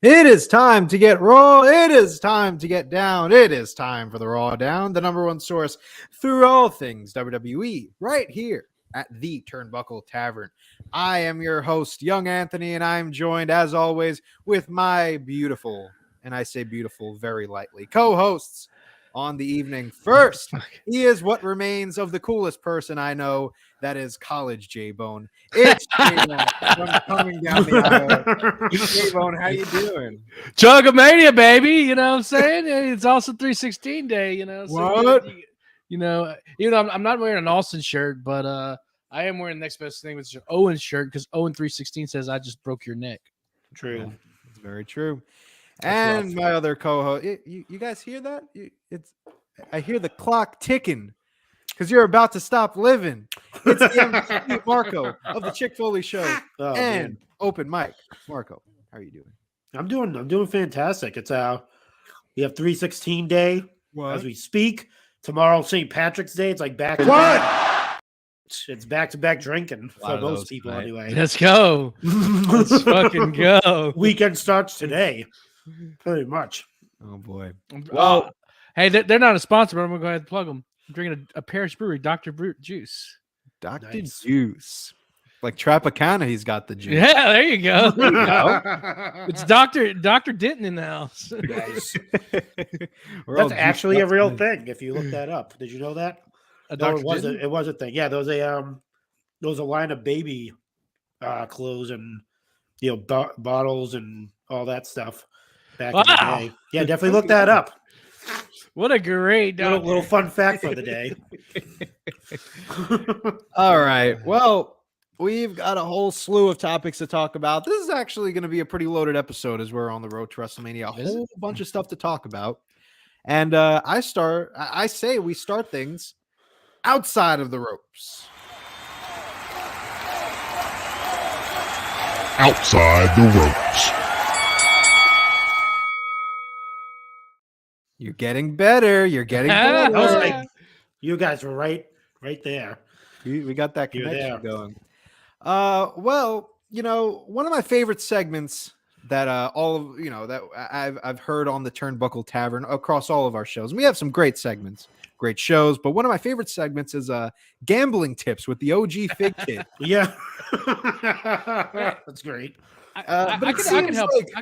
It is time to get raw. It is time to get down. It is time for the Raw Down, the number one source through all things WWE, right here at the Turnbuckle Tavern. I am your host, Young Anthony, and I'm joined, as always, with my beautiful, and I say beautiful very lightly, co-hosts on the evening. First, he is what remains of the coolest person I know, that is College J-Bone. It's J-Bone from coming down the aisle. J-Bone, how you doing? Chuggamania, baby. You know what I'm saying? It's also 316 day, you know. So what? You know, even though I'm not wearing an Austin shirt, but I am wearing the next best thing, which is an Owens shirt, because Owen 316 says I just broke your neck. True. It's very true. And my other co-host, you guys hear that? I hear the clock ticking because you're about to stop living. It's the MC Marco of the Chick Foley Show and man. Open Mic. Marco, how are you doing? I'm doing fantastic. It's we have 316 day as we speak. Tomorrow, St. Patrick's Day. It's like back. What? It's back-to-back drinking for most people, anyway. Let's go. Let's fucking go. Weekend starts today. Pretty much. Oh boy. Well, hey, they're not a sponsor, but I'm gonna go ahead and plug them. I'm drinking a Paris Brewery Dr. Juice. Dr. Nice. Juice. Like Tropicana, he's got the juice. Yeah, there you go. There you go. It's Dr. Denton in the house. Nice. That's actually a real thing. If you look that up, did you know that? No, it was a thing. Yeah, there was a line of baby clothes and bottles and all that stuff back in the day. Yeah, definitely look that up. What a great little fun fact for the day. All right. Well, we've got a whole slew of topics to talk about. This is actually going to be a pretty loaded episode as we're on the road to WrestleMania. A whole bunch of stuff to talk about. And I say we start things outside of the ropes. Outside the ropes. You're getting better. You're getting better. You guys were right there. We got that connection going. Well, one of my favorite segments that that I've heard on the Turnbuckle Tavern across all of our shows. And we have some great segments, great shows, but one of my favorite segments is gambling tips with the OG Fig Kid. Yeah. That's great. I can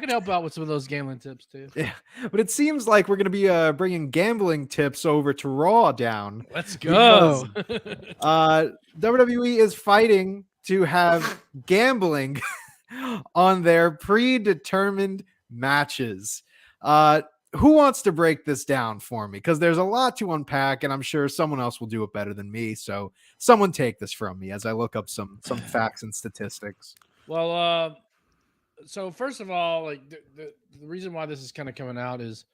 help out with some of those gambling tips too. Yeah, but it seems like we're going to be bringing gambling tips over to RAWDOWN. Let's go. WWE is fighting to have gambling on their predetermined matches. Who wants to break this down for me? Because there's a lot to unpack, and I'm sure someone else will do it better than me. So someone take this from me as I look up some facts and statistics. Well, so first of all, like the reason why this is kind of coming out is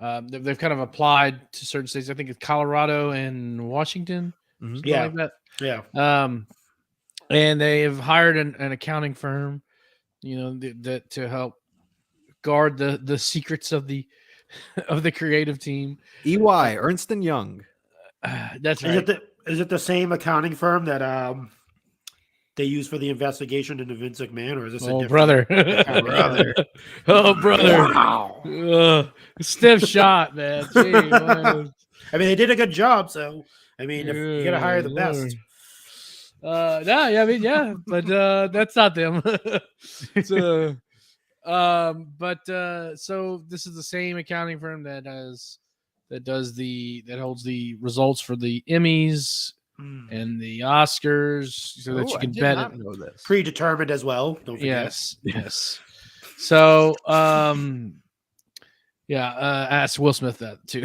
they've kind of applied to certain states. I think it's Colorado and Washington. Mm-hmm. Yeah. Like that. Yeah. And they have hired an accounting firm, that to help guard the secrets of the creative team. EY, Ernst & Young. That's right. Is it the same accounting firm that they use for the investigation into Vince McMahon, or is this a different brother? Brother! Wow, stiff shot, man. Gee, man. I mean, they did a good job, so if you got to hire the best. But that's not them. So this is the same accounting firm that holds the results for the Emmys and the Oscars, so that you can bet it. Know this. Predetermined as well. Don't forget. Yes. So, ask Will Smith that too.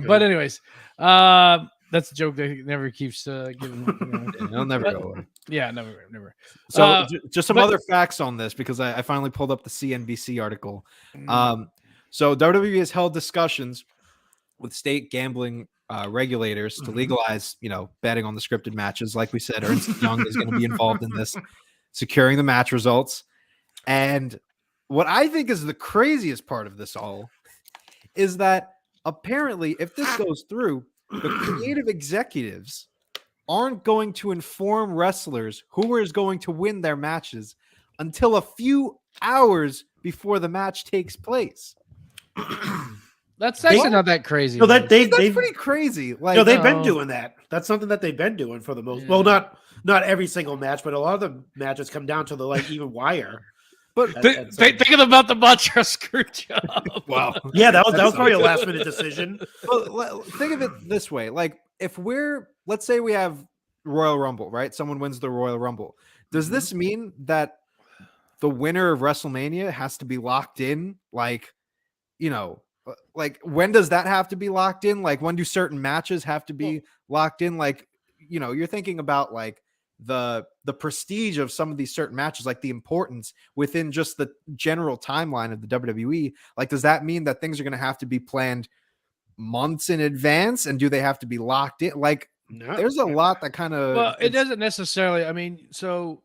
But anyways, that's a joke that never keeps giving. It'll never go away. Yeah, never. So just some other facts on this, because I finally pulled up the CNBC article. So WWE has held discussions with state gambling regulators to legalize, betting on the scripted matches. Like we said, Ernst & Young is going to be involved in this, securing the match results. And what I think is the craziest part of this all is that apparently, if this goes through, the creative executives aren't going to inform wrestlers who is going to win their matches until a few hours before the match takes place. That's actually not that crazy. No, That's pretty crazy. Like, no, they've been doing that. That's something that they've been doing for the most. Yeah. Well, not every single match, but a lot of the matches come down to the like even wire. But thinking about the Montreal screw job. wow, yeah, that was probably a last minute decision. Well, think of it this way: like, if let's say we have Royal Rumble, right? Someone wins the Royal Rumble. Does this mean that the winner of WrestleMania has to be locked in? Like, like, when does that have to be locked in? Like, when do certain matches have to be locked in? Like, you're thinking about like the prestige of some of these certain matches, like the importance within just the general timeline of the WWE. Like, does that mean that things are going to have to be planned months in advance? And do they have to be locked in? Like, there's a lot that kind of. Well, it doesn't necessarily. I mean, so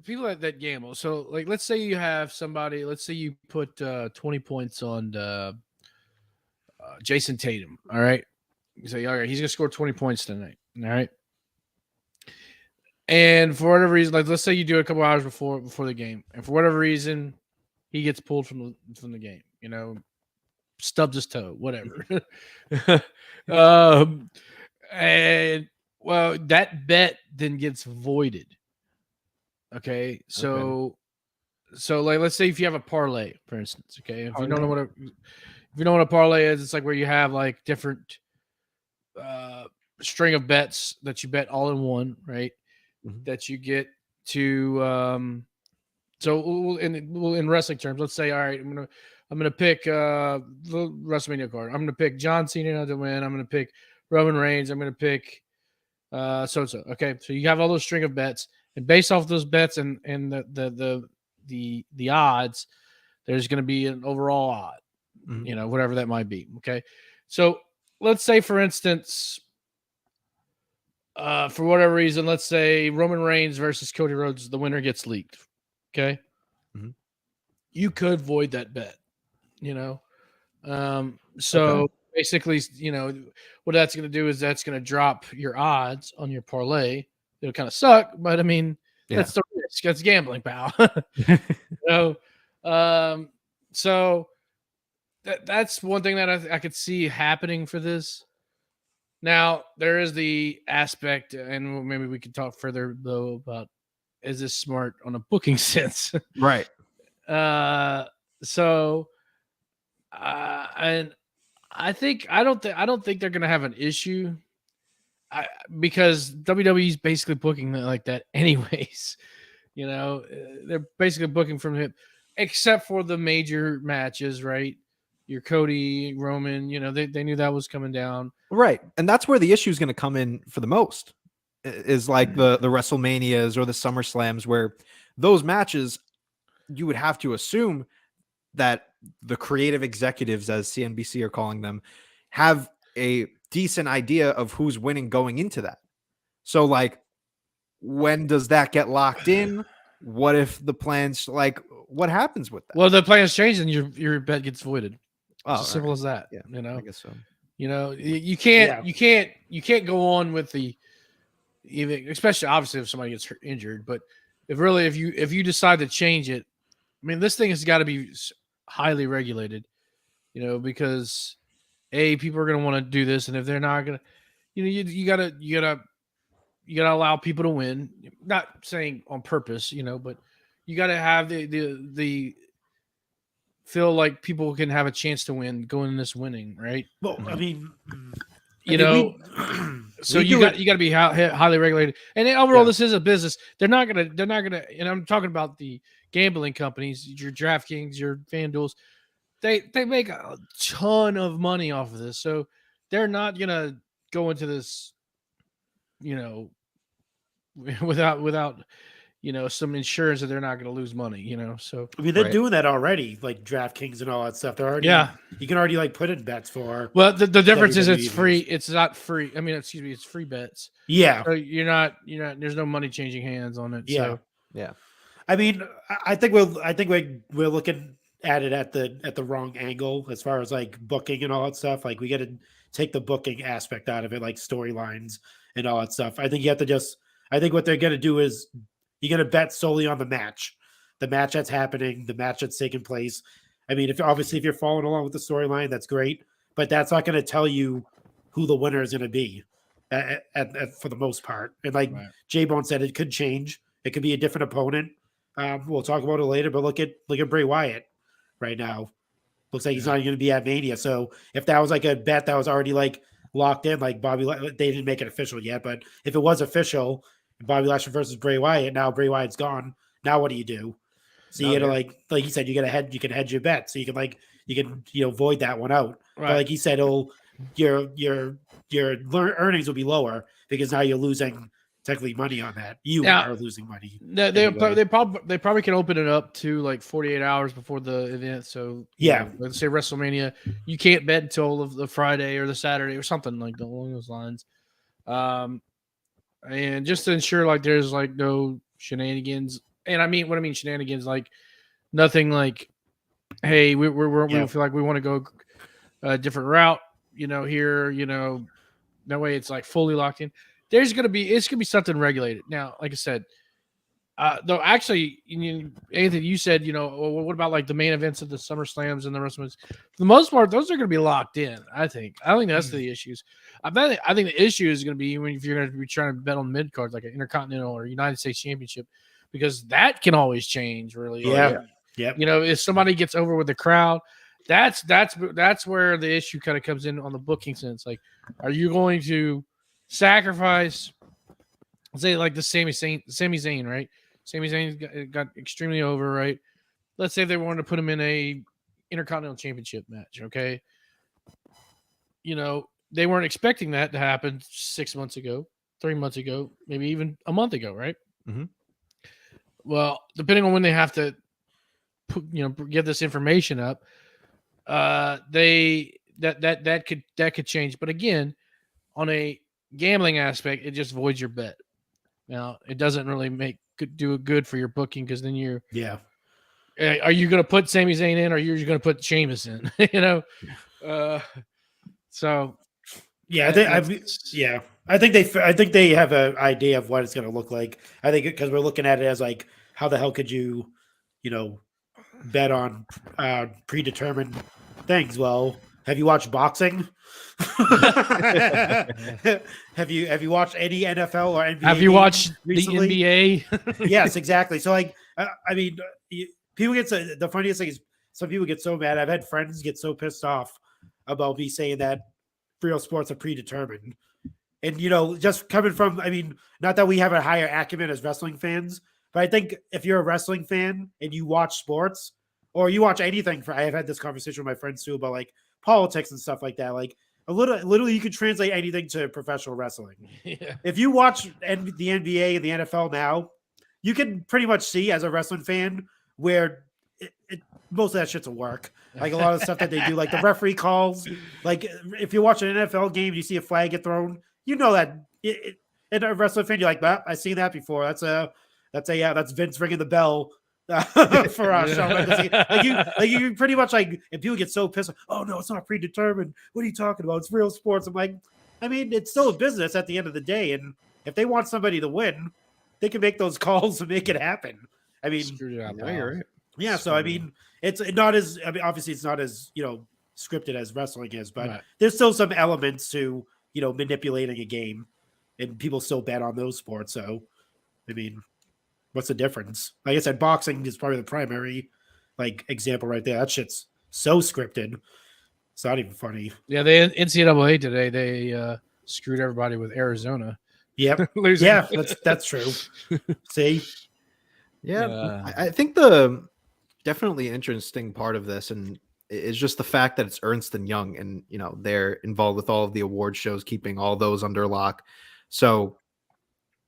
people that gamble. So, like, let's say you have somebody. Let's say you put 20 points on Jason Tatum. All right. You say, all right, he's gonna score 20 points tonight. All right. And for whatever reason, like, let's say you do it a couple hours before the game, and for whatever reason, he gets pulled from the game. Stubs his toe, whatever. And well, that bet then gets voided. Okay, so like, let's say if you have a parlay, for instance. Okay, if you don't know what a parlay is, it's like where you have like different string of bets that you bet all in one, right? Mm-hmm. That you get to so in wrestling terms, let's say, all right, I'm gonna pick the WrestleMania card. I'm gonna pick John Cena to win. I'm gonna pick Roman Reigns. I'm gonna pick so. Okay, so you have all those string of bets, and based off those bets and the odds, there's gonna be an overall odd, mm-hmm. Whatever that might be. Okay, so let's say, for instance, for whatever reason, let's say Roman Reigns versus Cody Rhodes, the winner gets leaked. Okay. Mm-hmm. You could void that bet, so basically, what that's going to do is that's going to drop your odds on your parlay. It'll kind of suck, but I mean, that's the risk. That's gambling, pal. So that's one thing that I could see happening for this. Now, there is the aspect, and maybe we could talk further, though, about is this smart on a booking sense? Right. And I don't think they're going to have an issue because WWE's basically booking like that anyways. They're basically booking from him, except for the major matches, right? Your Cody, Roman, they knew that was coming down. Right. And that's where the issue is going to come in for the most, is like the WrestleManias or the SummerSlams, where those matches, you would have to assume that the creative executives, as CNBC are calling them, have a decent idea of who's winning going into that. So, like, when does that get locked in? What if the plans, like, what happens with that? Well, the plans change and your bet gets voided. It's as simple as that. Yeah, I guess so. You can't go on with even, especially obviously if somebody gets injured, but if you decide to change it, I mean, this thing has got to be highly regulated, because people are going to want to do this, and if they're not going to, you gotta allow people to win. Not saying on purpose, but you got to have the feel like people can have a chance to win going in this winning, right? Well, I mean, so you got to be highly regulated. And overall, this is a business. They're not gonna. And I'm talking about the gambling companies, your DraftKings, your FanDuels. They make a ton of money off of this, so they're not gonna go into this, without some insurance that they're not going to lose money, So I mean, they're doing that already, like DraftKings and all that stuff. They're already, you can already like put in bets for. Well, the difference is it's free. It's not free. I mean, excuse me, it's free bets. Yeah. So you're not. There's no money changing hands on it. Yeah. So. Yeah. I mean, I think we're looking at it at the wrong angle as far as like booking and all that stuff. Like, we got to take the booking aspect out of it, like storylines and all that stuff. I think you have to I think what they're going to do is, you're going to bet solely on the match. the match that's happening, the match that's taking place. I mean, if you're following along with the storyline, that's great, but that's not going to tell you who the winner is going to be for the most part. And like J-Bone said, it could change. It could be a different opponent. We'll talk about it later, but look at Bray Wyatt right now. Looks like he's not going to be at Mania. So if that was like a bet that was already like locked in, like they didn't make it official yet, but if it was official, Bobby Lashley versus Bray Wyatt, now Bray Wyatt's gone. Now what do you do? So you gotta like you said, you can hedge your bet. So you can void that one out. Right. But like you said, your earnings will be lower because now you're losing technically money on that. You are losing money. They probably can open it up to like 48 hours before the event. So let's say WrestleMania, you can't bet until the Friday or the Saturday or something like along those lines. And just to ensure like there's like no shenanigans. And I mean, what I mean shenanigans, like nothing like, hey, we feel like we want to go a different route, here, that way it's like fully locked in. It's gonna be something regulated. Now, like I said, though actually, Anthony, you said, what about like the main events of the SummerSlams and the WrestleMania? For the most part, those are gonna be locked in. I think that's the issues. I think the issue is gonna be if you're gonna be trying to bet on mid cards like an Intercontinental or United States Championship, because that can always change. Really, yeah. If somebody gets over with the crowd, that's where the issue kind of comes in on the booking sense. Like, are you going to sacrifice, say, like the Sami Zayn, right? Sami Zayn got extremely over, right? Let's say they wanted to put him in a Intercontinental Championship match, okay? They weren't expecting that to happen 6 months ago, 3 months ago, maybe even a month ago, right? Mm-hmm. Well, depending on when they have to get this information up, that could change. But again, on a gambling aspect, it just voids your bet. Now, it doesn't really do it good for your booking, because then you're are you going to put Sami Zayn in, or are you going to put Sheamus in? So I think they have an idea of what it's going to look like. I think because we're looking at it as like, how the hell could you bet on predetermined things? Well, have you watched boxing? have you watched any NFL or NBA? Have you watched recently? The NBA? Yes, exactly. So like, I mean, people get the funniest thing is some people get so mad. I've had friends get so pissed off about me saying that real sports are predetermined. And, just coming from, I mean, not that we have a higher acumen as wrestling fans, but I think if you're a wrestling fan and you watch sports or you watch anything, I have had this conversation with my friends too about like politics and stuff like that. Like literally you could translate anything to professional wrestling. Yeah. If you watch the NBA and the NFL now, you can pretty much see as a wrestling fan where most of that shit's a work. Like a lot of stuff that they do, like the referee calls. Like if you watch an NFL game, you see a flag get thrown. That in a wrestling fan, you're like, well, I've seen that before. That's Vince ringing the bell for us. Like you pretty much like, and people get so pissed. Oh no, it's not predetermined. What are you talking about? It's real sports. I'm like, I mean, it's still a business at the end of the day, and if they want somebody to win, they can make those calls and make it happen. I mean, you're right. Yeah, so I mean, it's not as obviously it's not as scripted as wrestling is, but there's still some elements to manipulating a game, and people still bet on those sports. So, I mean, what's the difference? Like I said, boxing is probably the primary example right there. That shit's so scripted, it's not even funny. Yeah, the NCAA today they screwed everybody with Arizona. Yep, yeah, that's true. See, yeah, I think the definitely interesting part of this and is just the fact that it's Ernst & Young and they're involved with all of the award shows, keeping all those under lock. So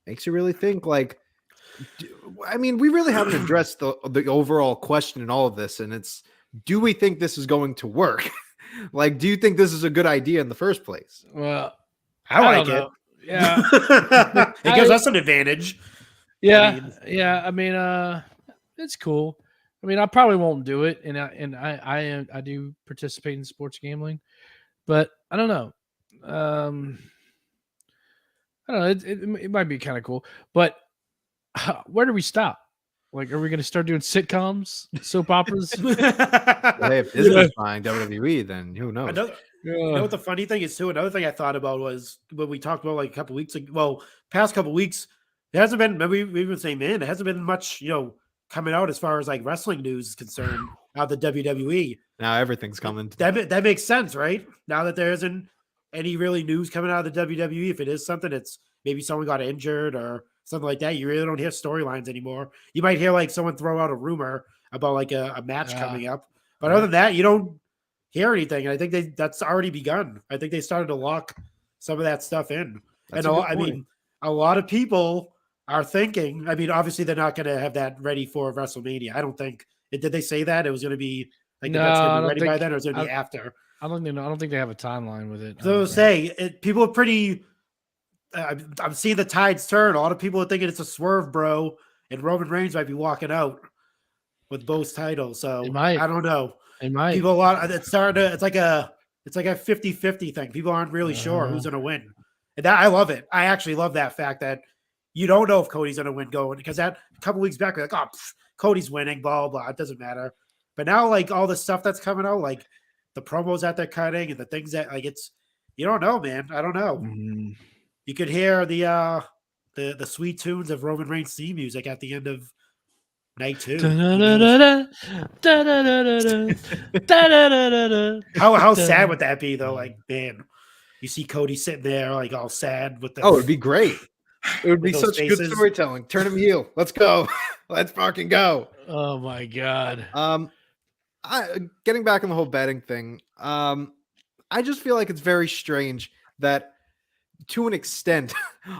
makes you really think I mean, we really haven't addressed the overall question in all of this, and it's, do we think this is going to work? Do you think this is a good idea in the first place? Well, I like it. Yeah. It gives us an advantage. Yeah. I mean, it's cool. I mean, I probably won't do it, and I do participate in sports gambling, but I don't know. I don't know. It might be kind of cool, but where do we stop? Like, are we going to start doing sitcoms, soap operas? Hey, if Disney's buying WWE, then who knows? You know what the funny thing is too? Another thing I thought about was when we talked about like a couple weeks ago. Well, past couple weeks, there hasn't been. Maybe we've been saying, man, there hasn't been much, coming out as far as like wrestling news is concerned out of the WWE. Now everything's coming. That makes sense, right? Now that there isn't any really news coming out of the WWE, if it is something, it's maybe someone got injured or something like that. You really don't hear storylines anymore. You might hear like someone throw out a rumor about like a match coming up, but other than that, you don't hear anything. And I think that's already begun. I think they started to lock some of that stuff in. That's A lot of people are thinking. I mean, obviously they're not going to have that ready for WrestleMania. I don't think. Did they say that it was going to be like the match going to be ready by then, or is it going to be after? I don't think they have a timeline with it. So people are pretty. I'm seeing the tides turn. A lot of people are thinking it's a swerve, bro, and Roman Reigns might be walking out with both titles. So I don't know. It might. People it's like a 50-50 thing. People aren't really sure who's going to win. And I love it. I actually love that fact that you don't know if Cody's going to win going, because that a couple weeks back, we're like, Cody's winning, blah, blah. It doesn't matter. But now, like, all the stuff that's coming out, like the promos that they're cutting and the things that, like, you don't know, man. I don't know. Mm-hmm. You could hear the sweet tunes of Roman Reigns theme music at the end of night 2. How sad would that be, though? Like, man, you see Cody sitting there, like, all sad with the. Oh, it'd be great. It would be such good storytelling. Turn him heel. Let's go. Let's fucking go. Oh my god. Getting back on the whole betting thing. I just feel like it's very strange that, to an extent,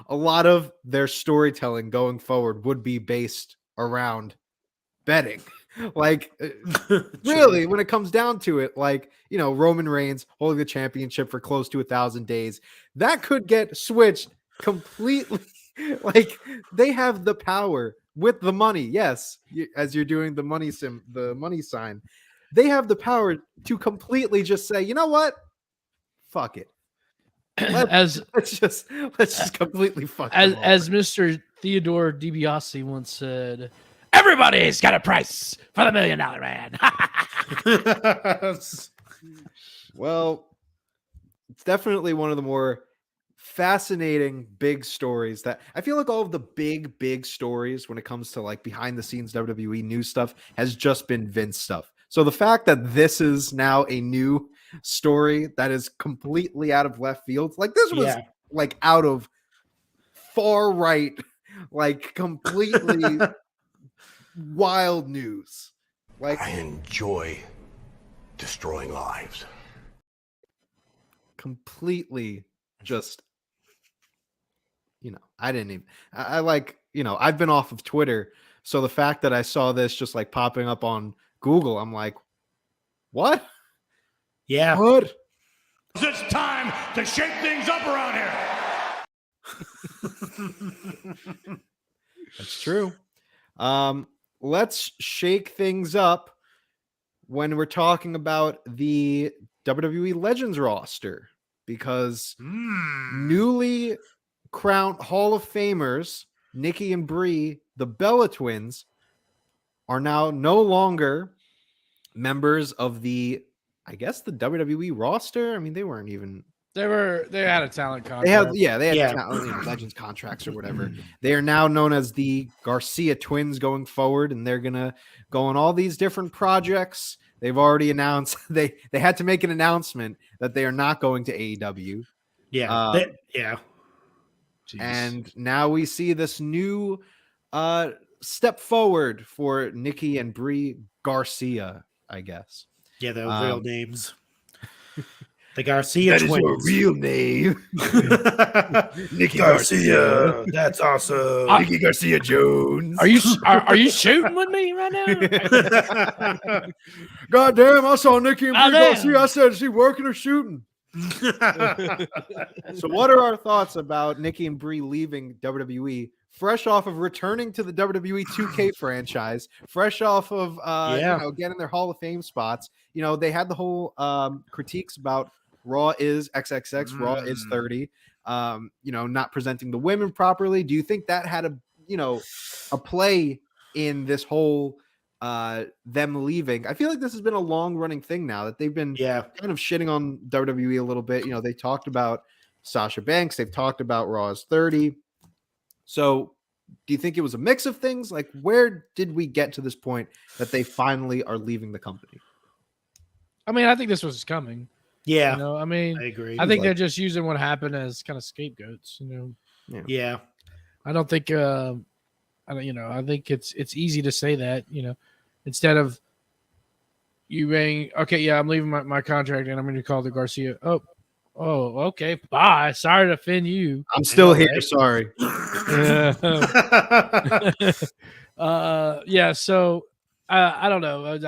a lot of their storytelling going forward would be based around betting. Like, really, when it comes down to it, like, Roman Reigns holding the championship for close to 1,000 days, that could get switched completely. Like, they have the power with the money. Yes, as you're doing the money sign, they have the power to completely just say, you know what? Fuck it. Let's just completely fuck it. As Mr. Theodore DiBiase once said, everybody's got a price for the $1 million man. Well, it's definitely one of the more fascinating big stories that I feel like all of the big stories when it comes to like behind the scenes WWE news stuff has just been Vince stuff. So the fact that this is now a new story that is completely out of left field, like this was like out of far right, like completely wild news. Like, I enjoy destroying lives. Completely just, I didn't even, I like, I've been off of Twitter. So the fact that I saw this just like popping up on Google, I'm like, what? Yeah. What? It's time to shake things up around here. That's true. Let's shake things up when we're talking about the WWE Legends roster, because newly crowned Hall of Famers Nikki and Brie, the Bella Twins, are now no longer members of the WWE roster. I mean, they weren't even. They had a talent contract. They had talent, Legends contracts or whatever. They are now known as the Garcia Twins going forward, and they're gonna go on all these different projects. They've already announced they had to make an announcement that they are not going to AEW. Yeah. And now we see this new step forward for Nikki and Brie Garcia, I guess. Yeah, their real names. The Garcia twins. That is your real name. Nikki Garcia. That's awesome. Nikki Garcia Jones. Are you shooting with me right now? God damn, I saw Nikki and Brie Garcia. I said, is she working or shooting? So what are our thoughts about Nikki and Brie leaving WWE, fresh off of returning to the WWE 2K franchise, fresh off of getting their Hall of Fame spots? They had the whole critiques about Raw is XXX, Raw is 30, not presenting the women properly. Do you think that had a play in this whole them leaving. I feel like this has been a long running thing now that they've been kind of shitting on WWE a little bit. You know, they talked about Sasha Banks, they've talked about Raw's 30. So do you think it was a mix of things? Like, where did we get to this point that they finally are leaving the company? I mean, I think this was coming. Yeah. You know, I mean, I agree. I think they're just using what happened as kind of scapegoats, you know. Yeah. I don't think I think it's easy to say that, you know, instead of you being I'm leaving my contract and I'm going to call the Garcia. Oh, okay, bye. Sorry to offend you. I'm still here. Right? Sorry. So I don't know. I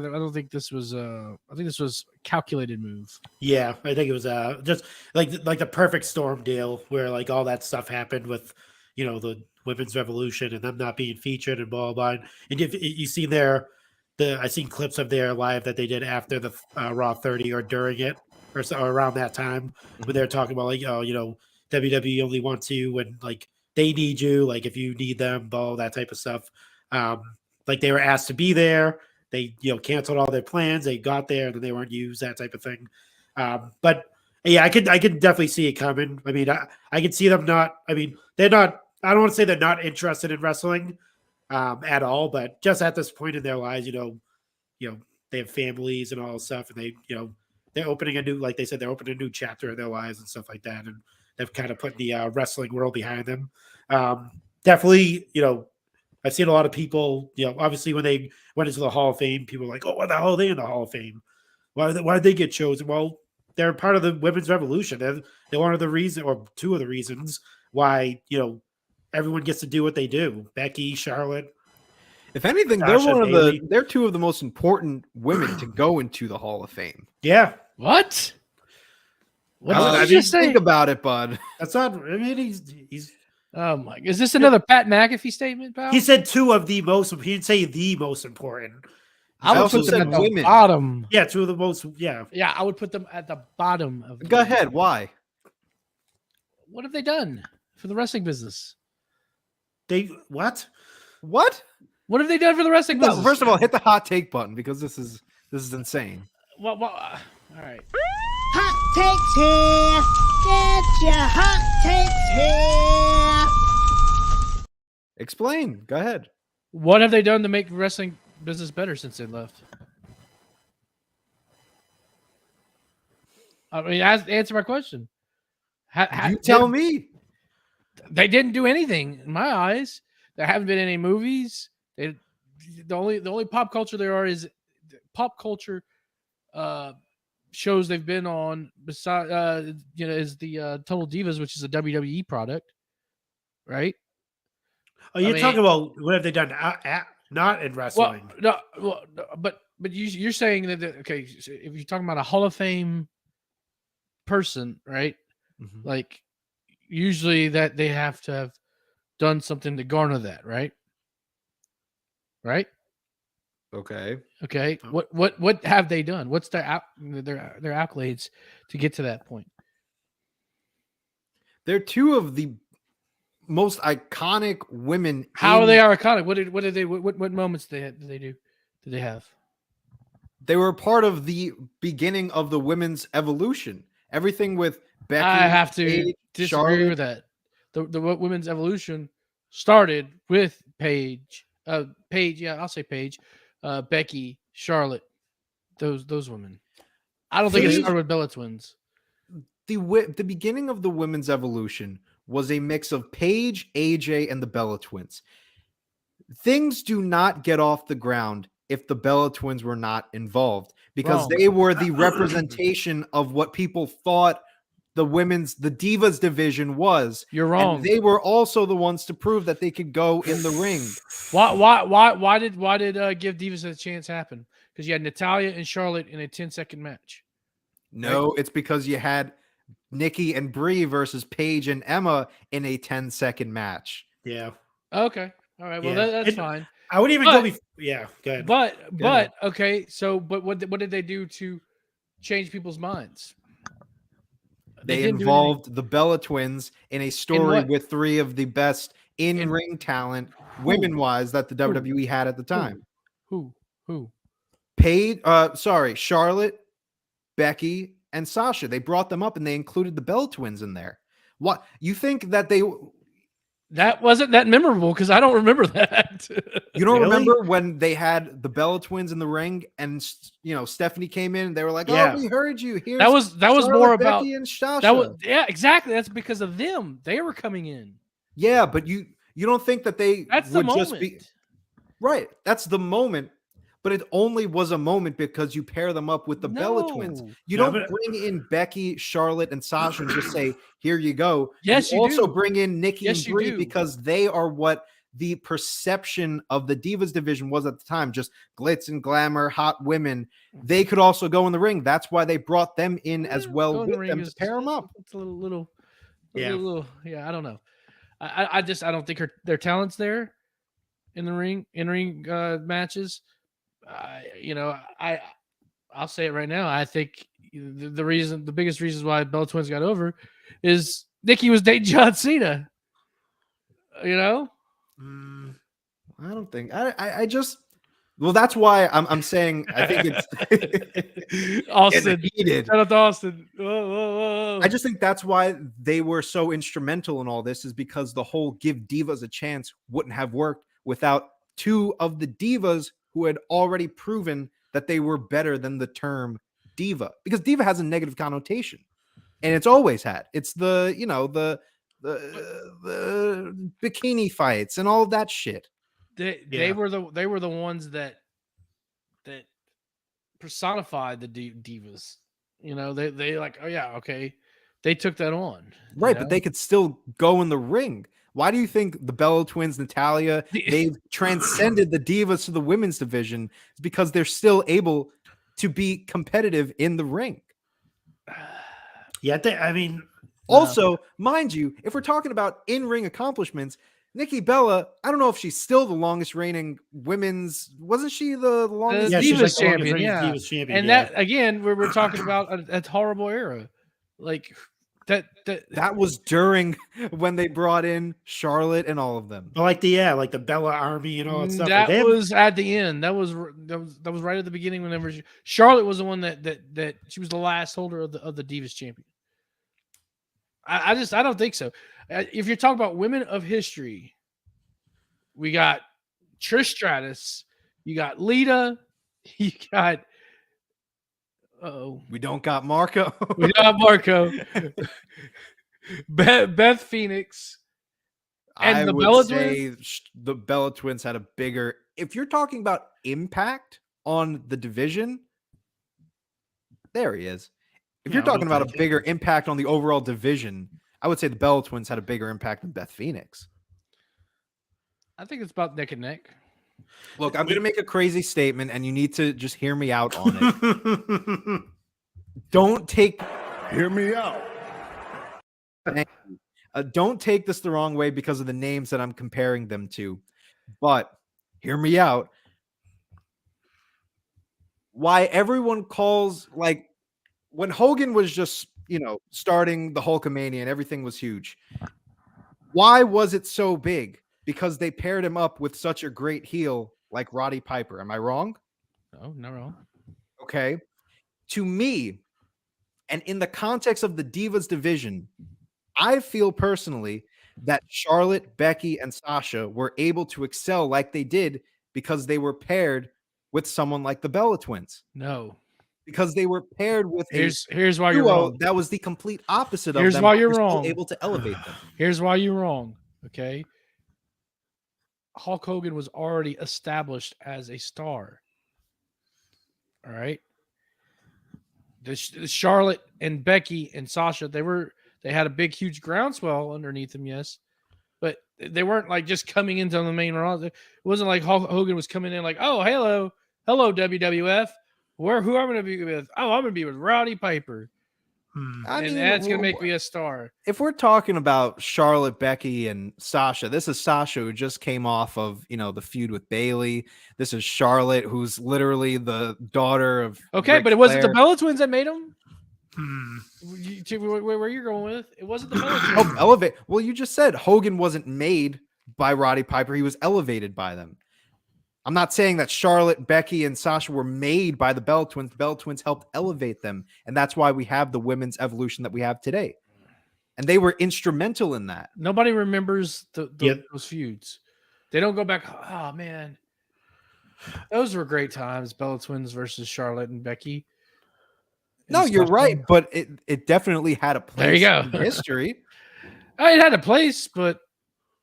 don't think this was I think this was a calculated move. Yeah, I think it was just like the perfect storm deal where like all that stuff happened with, you know, the women's revolution and them not being featured and blah blah. And if you see I seen clips of their live that they did after the Raw 30 or during it or around that time when they're talking about like, oh, you know, WWE only wants you when like they need you, like if you need them, blah, that type of stuff. Like they were asked to be there. They, you know, canceled all their plans. They got there and then they weren't used, that type of thing. But yeah, I could definitely see it coming. I mean, I could see them not. I mean, they're not. I don't want to say they're not interested in wrestling at all, but just at this point in their lives, you know, they have families and all this stuff, and they, you know, they're opening a new, like they said, they're opening a new chapter in their lives and stuff like that, and they've kind of put the wrestling world behind them. Definitely, you know. I've seen a lot of people, you know, obviously when they went into the Hall of Fame, people were like, oh, why the hell are they in the Hall of Fame? Why did they get chosen? Well, they're part of the women's revolution. They're one of the reasons, or two of the reasons why, you know, everyone gets to do what they do. Becky, Charlotte. If anything, Sasha, they're two of the most important women to go into the Hall of Fame. Yeah. What? What did you think about it, bud? That's not, I mean, he's oh my! Is this another Pat McAfee statement, pal? He said two of the most. He didn't say the most important. I would put them at the bottom. Yeah, two of the most. Yeah, yeah. I would put them at the bottom of. Go ahead. Why? What have they done for the wrestling business? What? What? What have they done for the wrestling business? First of all, hit the hot take button because this is insane. Well, all right. Hot takes here. Get your hot takes here. Explain. Go ahead. What have they done to make wrestling business better since they left? I mean, answer my question. You tell me. They didn't do anything in my eyes. There haven't been any movies. The only pop culture there are is pop culture shows they've been on. Besides, is the Total Divas, which is a WWE product, right? Oh, you're talking about what have they done not in wrestling? But you're saying that okay, so if you're talking about a Hall of Fame person, right? Mm-hmm. Like usually that they have to have done something to garner that, right? Right? Okay. What have they done? What's their accolades to get to that point? They're two of the most iconic women. How are they iconic? What moments did they do? Did they have? They were part of the beginning of the women's evolution. Everything with Becky. I have to disagree Charlotte. with that. The women's evolution started with Paige. Yeah, I'll say Paige. Becky, Charlotte, those women. I don't think it started with Bella Twins. The beginning of the women's evolution was a mix of Paige, AJ, and the Bella Twins. Things do not get off the ground if the Bella Twins were not involved because they were the representation of what people thought the Divas division was. You're wrong. And they were also the ones to prove that they could go in the ring. Why did Give Divas a Chance happen? Because you had Natalya and Charlotte in a 10-second match. No, right? It's because you had Nikki and Brie versus Paige and Emma in a 10-second match. Yeah. Okay. All right. Well, that's fine. I wouldn't even go. Yeah. Go ahead. But okay. So, but what did they do to change people's minds? They involved the Bella Twins in a story with three of the best in-ring talent, women-wise, that the WWE had at the time. Who? Charlotte, Becky, and Sasha. They brought them up and they included the Bella Twins in there. What you think that wasn't that memorable because I don't remember that. You don't remember when they had the Bella Twins in the ring and Stephanie came in and they were like, "Oh, we heard you." Here's that was Charlotte, more Becky, about and Sasha. That was exactly. That's because of them. They were coming in. Yeah, but you don't think that they would just be right? That's the moment. But it only was a moment because you pair them up with the Bella Twins. You don't bring in Becky, Charlotte, and Sasha and just say, "Here you go." Yes, you also do. bring in Nikki yes, and Brie because they are what the perception of the Divas division was at the time. Just glitz and glamour, hot women. They could also go in the ring. That's why they brought them in as well with them to pair them up. It's a little, I don't know. I don't think their talent's there in the ring, matches. I'll say it right now. I think the biggest reasons why Bella Twins got over is Nikki was dating John Cena. I don't think I just. Well, that's why I'm saying I think it's Austin. Heated. Shout out to Austin. Whoa. I just think that's why they were so instrumental in all this, is because the whole give divas a chance wouldn't have worked without two of the divas who had already proven that they were better than the term diva, because diva has a negative connotation, and it's always had. It's the bikini fights and all of that shit. They were the ones that personified the divas. They like, oh yeah, okay, they took that on, right? But they could still go in the ring. Why do you think the Bella Twins, Natalia, they've transcended the divas to the women's division? It's because they're still able to be competitive in the ring. Yeah, also, mind you, if we're talking about in-ring accomplishments, Nikki Bella, I don't know if she's still the longest reigning women's. Wasn't she the longest Divas champion? Yeah, Divas champion. And that again, we're talking about a horrible era, like. That was during when they brought in Charlotte and all of them. Like the Bella Army and all that stuff. That was at the end. That was right at the beginning. Whenever Charlotte was the one that she was the last holder of the Divas champion. I don't think so. If you're talking about women of history, we got Trish Stratus, you got Lita, you got. We don't got Marco. We got Marco. Beth Phoenix. And I the would Bella say Twins? the Bella Twins had a bigger. If you're talking about impact on the division, there he is. If you're talking about a bigger impact on the overall division, I would say the Bella Twins had a bigger impact than Beth Phoenix. I think it's about neck and neck. Look, I'm going to make a crazy statement, and you need to just hear me out on it. Don't take... Hear me out. Don't take this the wrong way because of the names that I'm comparing them to, but hear me out. Why everyone calls, like, when Hogan was just, starting the Hulkamania and everything was huge, why was it so big? Because they paired him up with such a great heel like Roddy Piper. Am I wrong? No, not wrong. Okay. To me, and in the context of the Divas division, I feel personally that Charlotte, Becky, and Sasha were able to excel like they did because they were paired with someone like the Bella Twins. No. Because they were paired with here's why you're wrong. That was the complete opposite of here's them. Why you're wrong. Able to elevate them. Here's why you're wrong. Okay. Hulk Hogan was already established as a star. All right. The Charlotte and Becky and Sasha, they had a big, huge groundswell underneath them, yes, but they weren't like just coming into the main roster. It wasn't like Hulk Hogan was coming in like, oh, hello WWF. Who am I going to be with? Oh, I'm going to be with Roddy Piper. And that's going to make me a star. If we're talking about Charlotte, Becky, and Sasha, this is Sasha who just came off of, the feud with Bayley. This is Charlotte, who's literally the daughter of Okay, Ric but it wasn't Flair. the Bella Twins that made them? Where you're going with? It wasn't the Bella Twins. Elevate. Well, you just said Hogan wasn't made by Roddy Piper. He was elevated by them. I'm not saying that Charlotte, Becky, and Sasha were made by the Bella Twins. The Bella Twins helped elevate them, and that's why we have the women's evolution that we have today. And they were instrumental in that. Nobody remembers those feuds. They don't go back. Oh man, those were great times. Bella Twins versus Charlotte and Becky. No, you're right, but it definitely had a place. There you go. In history. It had a place, but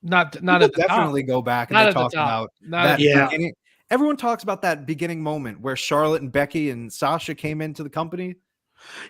not at the definitely top. go back and Not they at the talk top. about that beginning. Everyone talks about that beginning moment where Charlotte and Becky and Sasha came into the company.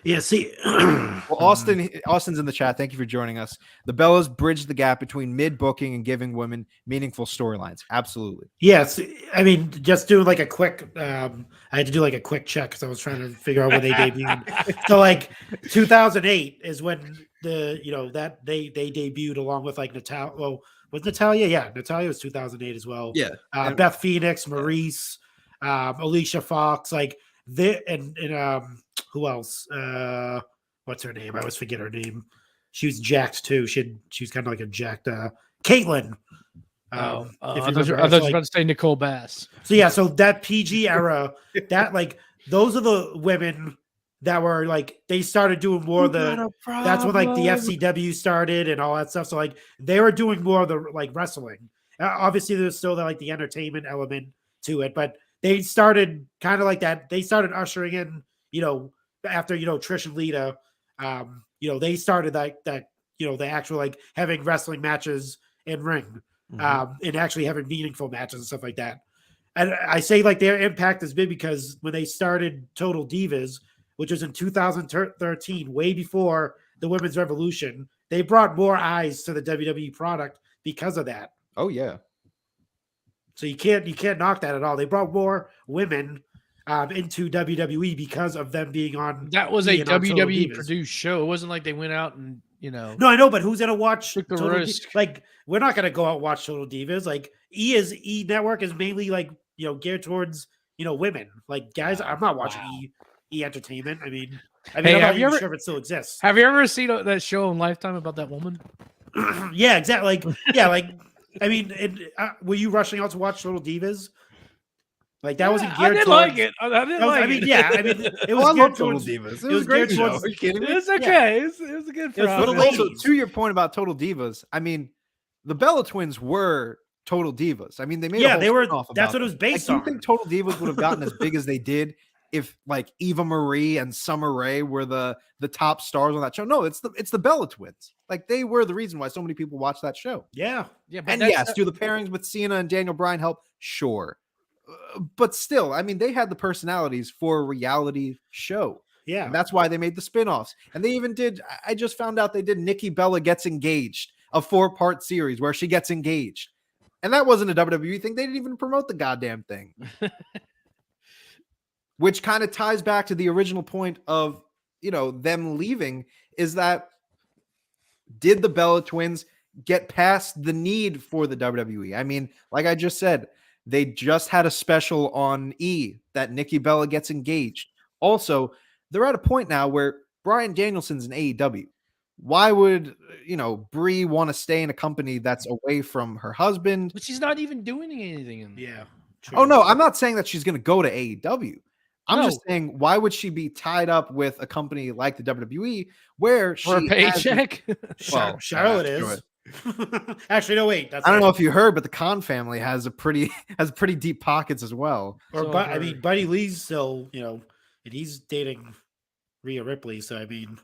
Yeah, see, well, Austin's in the chat. Thank you for joining us. The Bellas bridged the gap between mid-booking and giving women meaningful storylines. Absolutely. Yes, I mean, just doing like a quick. I had to do like a quick check because I was trying to figure out when they debuted. So, like 2008 is when that they debuted along with like Natalia. Well, was Natalia? Yeah, Natalia was 2008 as well. Yeah, Beth Phoenix, Maurice, Alicia Fox, like and who else? What's her name? I always forget her name. She was jacked too. She was kind of like a jacked Caitlyn. I thought you were about to say Nicole Bass. So yeah, so that PG era, that like those are the women that were like they started doing more of the. That's when like the FCW started and all that stuff. So like they were doing more of the like wrestling. Obviously, there's still the entertainment element to it, but they started kind of like that. They started ushering in, after Trish and Lita, they started that the actual like having wrestling matches in ring, and actually having meaningful matches and stuff like that. And I say like their impact has been because when they started Total Divas, which was in 2013, way before the Women's Revolution, they brought more eyes to the WWE product because of that. Oh yeah. So you can't knock that at all. They brought more women into WWE because of them being on. That was a WWE produced show. It wasn't like they went out and No, I know, but who's gonna watch took the risk? Like we're not gonna go out and watch Total Divas. Like E Network is mainly like geared towards women. Like guys, I'm not watching E Entertainment. I mean, I'm not even sure if it still exists. Have you ever seen that show on Lifetime about that woman? Yeah, exactly. Like like. I mean, were you rushing out to watch Total Divas? Like that wasn't geared towards. Like it. I didn't like it. I mean, yeah. I mean, it was geared towards Total Divas. It was geared towards. Are you kidding me? It's okay. Yeah. It was a good. But also, to your point about Total Divas, I mean, the Bella Twins were Total Divas. I mean, they made they were. That's what it was based on. I think Total Divas would have gotten as big as they did if like Eva Marie and Summer Rae were the top stars on that show. No, it's the Bella Twins. Like they were the reason why so many people watched that show. Yeah. And yes, do the pairings with Cena and Daniel Bryan help? Sure. But still, I mean, they had the personalities for a reality show. Yeah. And that's why they made the spinoffs. And they even did, I just found out they did Nikki Bella Gets Engaged, a 4-part series where she gets engaged. And that wasn't a WWE thing. They didn't even promote the goddamn thing. Which kind of ties back to the original point of, them leaving, is that did the Bella Twins get past the need for the WWE? I mean, like I just said, they just had a special on E that Nikki Bella Gets Engaged. Also, they're at a point now where Bryan Danielson's in AEW. Why would, Brie want to stay in a company that's away from her husband? But she's not even doing anything in there. Yeah. True. Oh, no, I'm not saying that she's going to go to AEW. I'm just saying, why would she be tied up with a company like the WWE where she for a paycheck? Charlotte is. Actually, no, wait. I don't know if you heard, but the Khan family has pretty deep pockets as well. I mean, Buddy Lee's still, and he's dating Rhea Ripley. So I mean,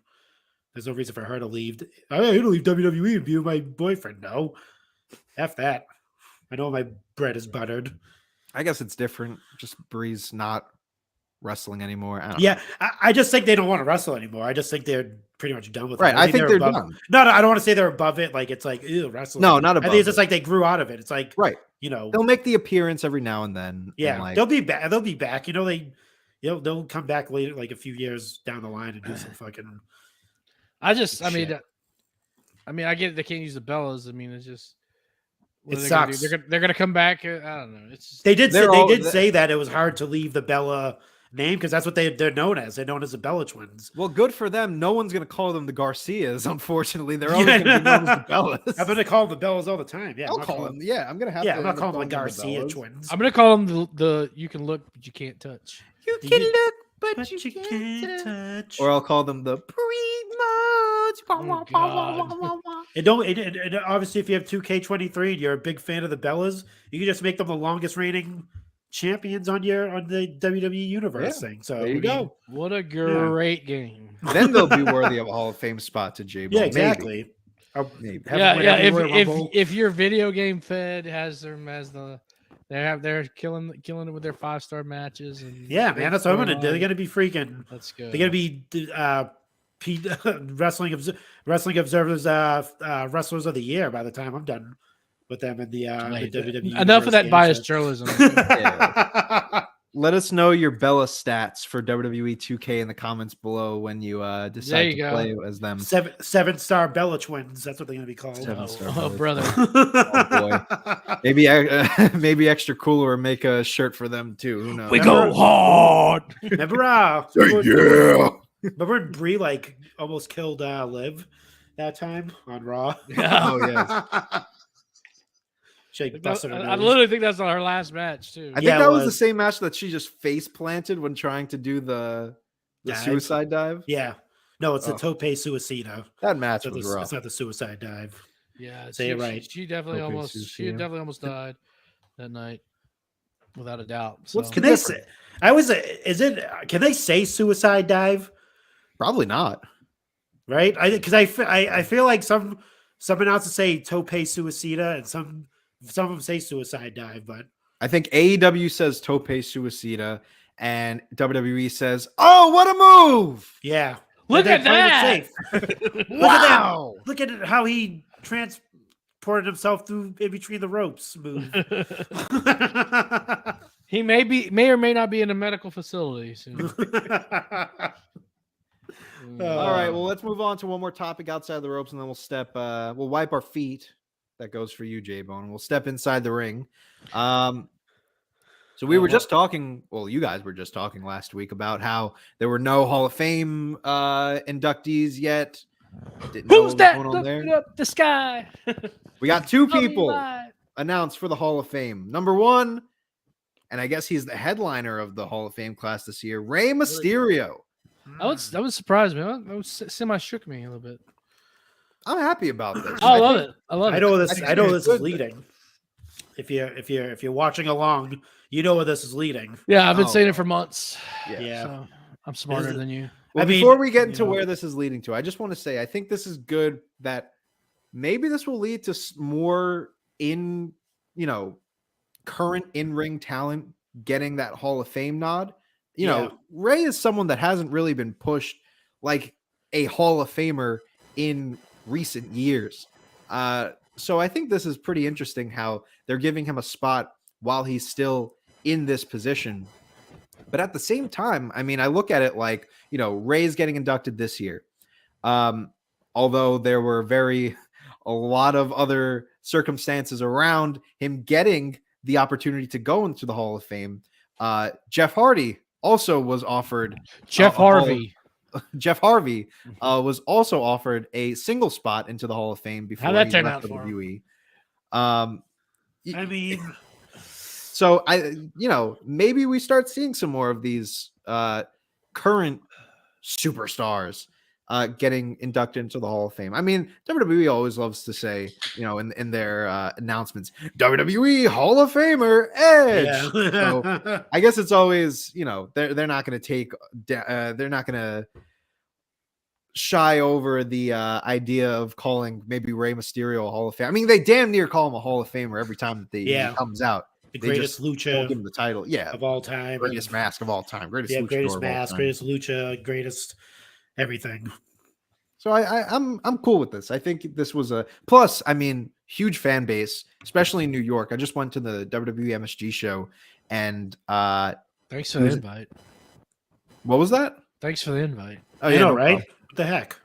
there's no reason for her to leave. I'm going to leave WWE and be with my boyfriend. No, F that. I know my bread is buttered. I guess it's different. Just Bree's not wrestling anymore. I just think they don't want to wrestle anymore. I just think they're pretty much done with it. I think they're done. No, I don't want to say they're above it. Like it's like, ew, wrestling. No, not above. I think it's just like they grew out of it. It's like, right. They'll make the appearance every now and then. Yeah, they'll be back. They'll be back. They'll come back later, like a few years down the line and do some fucking. I get it, they can't use the Bellas. I mean, it's just. It sucks. They're gonna come back. I don't know. It's just, they did say that it was hard to leave the Bella name because that's what they're known as. They're known as the Bella Twins. Well, good for them. No one's going to call them the Garcias, unfortunately. They're always going to be known as the Bellas. I'm going to call them the Bellas all the time. Yeah, I'll call them. Yeah, I'm going to have Yeah, to. I'm not calling them the the Garcia Bellas. Twins. I'm gonna call them the you can look but you can't touch. You The can you- look, but But you can't. touch. Or I'll call them the Primo's. God. And don't and obviously if you have 2K23 and you're a big fan of the Bellas, you can just make them the longest reigning champions on the WWE Universe thing. So There you go. What a great game. Then they'll be worthy of a Hall of Fame spot to J-Bone. Yeah, exactly. Maybe. Have them Yeah, win yeah. every Royal Rumble. If your video game fed has them as they're killing it with their 5-star matches and Yeah, man, that's what I'm gonna do. They're gonna be freaking. That's good. They're gonna be Wrestling Observer's Wrestlers of the Year by the time I'm done with them in the WWE. Enough of that Universe biased game journalism. show. Let us know your Bella stats for WWE 2K in the comments below when you decide to go. play as them. 7-star Bella Twins. That's what they're gonna be called. 7-star Oh, Bellas. brother. Oh, boy. Maybe maybe extra cooler or make a shirt for them too. Who knows? We go hard. Remember, Yeah. remember when Brie like almost killed Liv that time on Raw? Oh yes. She busted her I nose. literally think that's on her last match too. I think Yeah, it that was the was. same match that she just face planted when trying to do the Dive. suicide dive. Yeah. No, it's the Oh. Tope Suicida. That match It's was not, the, rough. it's not the suicide dive. Yeah, Say it right. She definitely Okay, almost died that night, without a doubt. So. What's Can they say? Can they say suicide dive? Probably not. Right? I feel like some announcers say Tope Suicida and some of them say suicide dive, but I think AEW says Tope Suicida and WWE says, "Oh, what a move!" yeah. Look They're at playing it that! safe. Wow. Look at how he transported himself through in between the ropes. Smooth. He may or may not be in a medical facility soon. All right, well, let's move on to one more topic outside the ropes, and then we'll wipe our feet. That goes for you, J-Bone. We'll step inside the ring. So we were just talking, well, you guys were just talking last week about how there were no Hall of Fame inductees yet. Didn't know Who's what was that going on looking there. up the sky? We got two Tell me people why. announced for the Hall of Fame. Number one, and I guess he's the headliner of the Hall of Fame class this year, Rey Mysterio. That was surprised me. That was semi shook me a little bit. I'm happy about this. Oh, I love it. I love I it. know this. think I know it's this is good. leading. If you're watching along, you know where this is leading. Yeah, I've been Oh. saying it for months. Yeah. So I'm smarter Is it- than you. Well, I mean, before we get into you know. where this is leading to, I just want to say I think this is good that maybe this will lead to more current in-ring talent getting that Hall of Fame nod. You Yeah. know, Ray is someone that hasn't really been pushed like a Hall of Famer in recent years. So I think this is pretty interesting how they're giving him a spot while he's still in this position. But at the same time, I mean, I look at it like, Ray's getting inducted this year. Although there were a lot of other circumstances around him getting the opportunity to go into the Hall of Fame. Jeff Hardy also was offered. Jeff Harvey. Jeff Harvey was also offered a single spot into the Hall of Fame before How'd that he turn left out for WWE. I mean, So maybe we start seeing some more of these current superstars getting inducted into the Hall of Fame. I mean, WWE always loves to say, in their announcements, WWE Hall of Famer Edge. yeah. So I guess it's always, they're not going to they're not going to shy over the idea of calling maybe Rey Mysterio a Hall of Fame. I mean, they damn near call him a Hall of Famer every time that he comes out. the They greatest don't lucha give him the title. Yeah, of all time. greatest mask of all time, greatest Yeah, luchador greatest of all mask, time. greatest lucha, greatest everything. So I'm cool with this. I think this was a plus. I mean, huge fan base, especially in New York. I just went to the WWE MSG show, and Thanks for the invite. what was that? Thanks for the invite. Oh I know, no right? What the heck?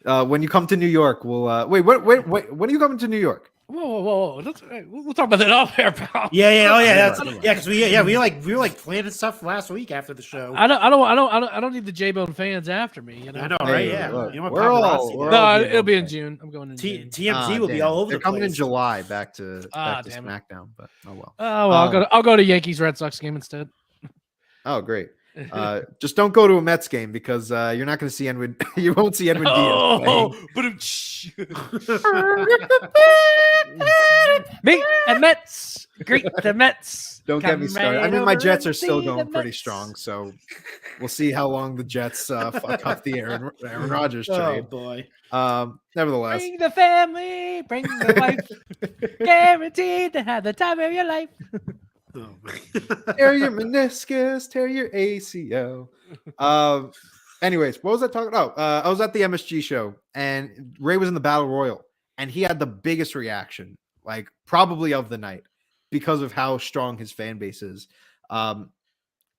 problem. When you come to New York, we'll wait. When are you coming to New York? Whoa! We'll talk about that off air, pal. Yeah. Because we were like planning stuff last week after the show. I don't need the J-Bone fans after me. You know? I know, right? Yeah. Look, you know we're all it'll be in June. I'm going in June. TMZ will be all over They're the coming in place. July back to damn it. SmackDown, but oh well. Oh well, I'll go to Yankees Red Sox game instead. Oh great. Just don't go to a Mets game because you're not going to see Edwin. You won't see Edwin Diaz. Me and Mets. Greet the Mets. Don't get me started. I mean, my Jets are still going pretty strong, so we'll see how long the Jets fuck up the Aaron Rodgers trade. Oh boy. Nevertheless, bring the family, bring the wife. Guaranteed to have the time of your life. tear your meniscus, tear your ACL. Anyways, what was I talking about? I was at the MSG show and Ray was in the Battle Royal and he had the biggest reaction, like probably of the night, because of how strong his fan base is.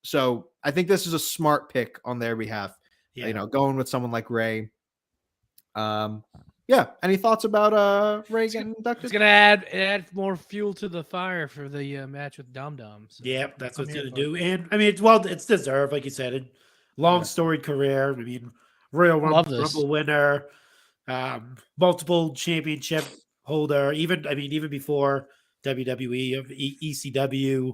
So I think this is a smart pick on their behalf. Yeah. You know, going with someone like Ray. Yeah. Any thoughts about Ray getting inducted? It's gonna add more fuel to the fire for the match with Dom Dom. So yeah, that's what it's gonna do. And I mean, it's deserved, like you said. Long storied career. I mean, Royal Rumble winner, multiple championship holder. Even before WWE, of ECW,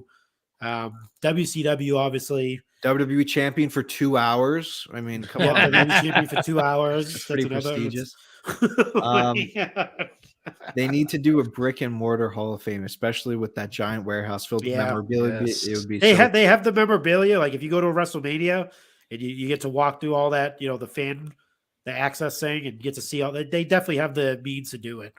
WCW, obviously. WWE champion for 2 hours. I mean, come on, WWE champion for 2 hours. That's pretty prestigious. They need to do a brick and mortar Hall of Fame, especially with that giant warehouse filled with memorabilia. Yes. It would be. They have the memorabilia. Like if you go to a WrestleMania and you get to walk through all that, you know, the access thing, and get to see all that. They definitely have the means to do it.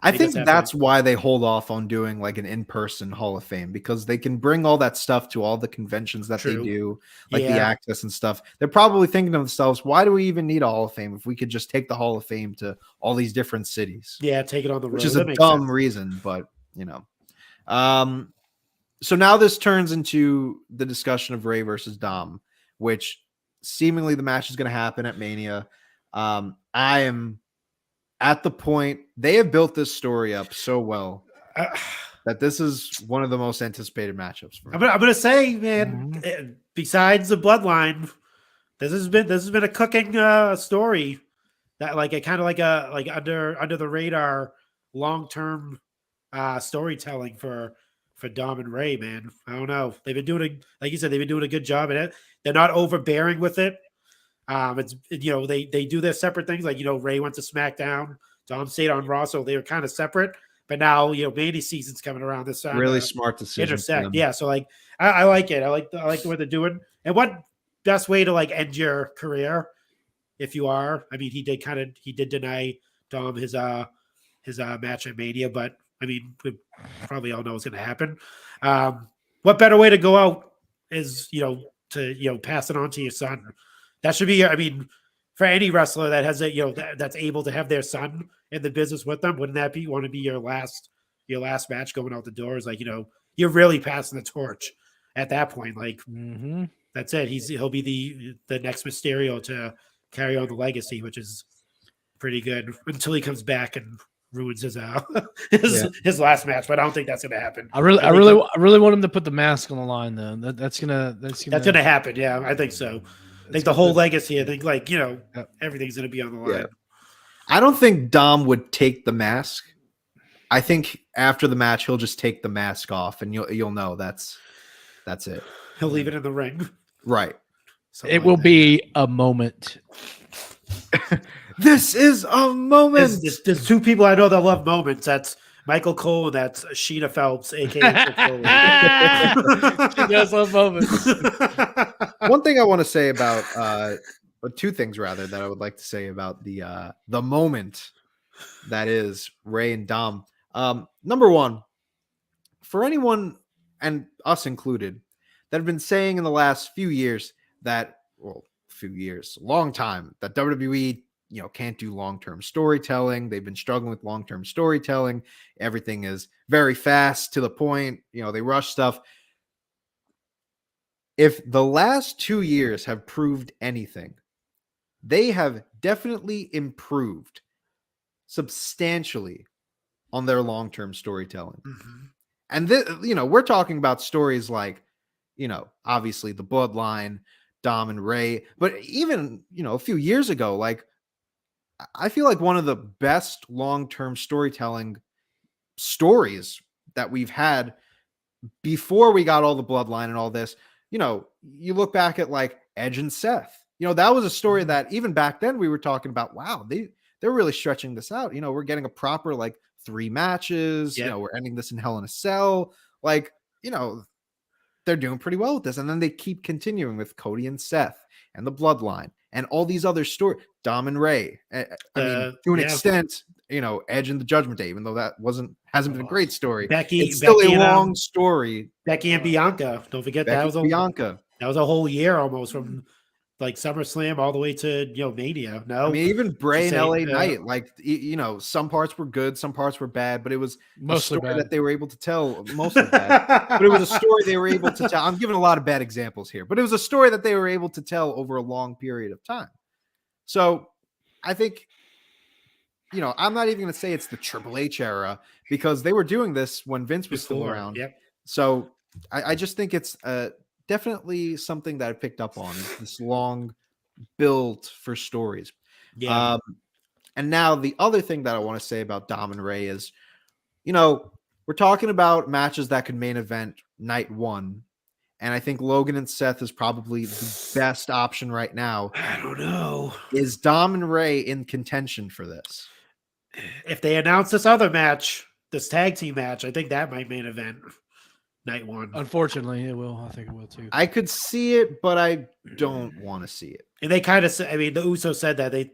I think that's why they hold off on doing like an in-person Hall of Fame, because they can bring all that stuff to all the conventions that they do, like the access and stuff. They're probably thinking to themselves, why do we even need a Hall of Fame if we could just take the Hall of Fame to all these different cities? Yeah, take it on the road. Which is a dumb reason, but you know. So now this turns into the discussion of Ray versus Dom, which seemingly the match is going to happen at Mania. I am at the point they have built this story up so well that this is one of the most anticipated matchups for me. I'm gonna say, man, besides the bloodline, this has been a cooking story that like under the radar long-term storytelling for Dom and Ray, man. I don't know. They've been doing like you said, they've been doing a good job at it. They're not overbearing with it. It's, you know, they do their separate things. Like, you know, Ray went to SmackDown, Dom stayed on Raw, so they were kind of separate. But now, you know, Mania season's coming around this time. Really smart decision. Intersect, yeah. So like, I like it. I like the way they're doing. And what best way to like end your career if you are? I mean, he did deny Dom his match at Mania, but I mean, we probably all know what's going to happen. What better way to go out is, you know, to pass it on to your son. That should be, I mean, for any wrestler that has that's able to have their son in the business with them, wouldn't that want to be your last match going out the door? Is like, you know, you're really passing the torch at that point. Like, that's it. He'll be the next Mysterio to carry on the legacy, which is pretty good until he comes back and ruins his last match. But I don't think that's gonna happen. I really want him to put the mask on the line though. That's gonna happen. Yeah, I think so. I think the whole legacy, I think, like, you know, everything's going to be on the line. Yeah. I don't think Dom would take the mask. I think after the match, he'll just take the mask off, and you'll know that's it. He'll leave it in the ring. Right. It will be a moment. This is a moment. There's two people I know that love moments. That's Michael Cole, and that's Sheena Phelps, a.k.a. She does love moments. One thing I want to say about two things rather that I would like to say about the moment that is Ray and Dom. Number one, for anyone, and us included, that have been saying in the last few years that, long time, that WWE, you know, can't do long-term storytelling. They've been struggling with long-term storytelling. Everything is very fast to the point. You know, they rush stuff. If the last 2 years have proved anything, they have definitely improved substantially on their long-term storytelling. Mm-hmm. And we're talking about stories like, obviously the Bloodline, Dom and Ray, but even, a few years ago, like I feel like one of the best long-term storytelling stories that we've had before we got all the Bloodline and all this, you look back at like Edge and Seth, that was a story that even back then we were talking about, wow, they're really stretching this out. We're getting a proper like 3 matches, we're ending this in Hell in a Cell. Like, they're doing pretty well with this. And then they keep continuing with Cody and Seth and the Bloodline and all these other stories, Dom and Ray. I mean, to an extent, Edge and the Judgment Day, even though that hasn't been a great story. It's still a long story. Becky and Bianca. Don't forget that was Bianca. That was a whole year almost from like SummerSlam all the way to Mania. No, I mean, even Bray and LA Knight, like some parts were good, some parts were bad, but it was mostly a story that they were able to tell. Mostly bad, but it was a story they were able to tell. I'm giving a lot of bad examples here, but it was a story that they were able to tell over a long period of time. So I think, I'm not even going to say it's the Triple H era because they were doing this when Vince was still around. Yep. So I just think it's definitely something that I picked up on, is this long build for stories. Yeah. And now the other thing that I want to say about Dom and Ray is, we're talking about matches that could main event night 1. And I think Logan and Seth is probably the best option right now. I don't know. Is Dom and Ray in contention for this? If they announce this other match, this tag team match, I think that might main event night 1. Unfortunately, it will. I think it will too. I could see it, but I don't want to see it. And they kind of said, I mean, the Usos said that they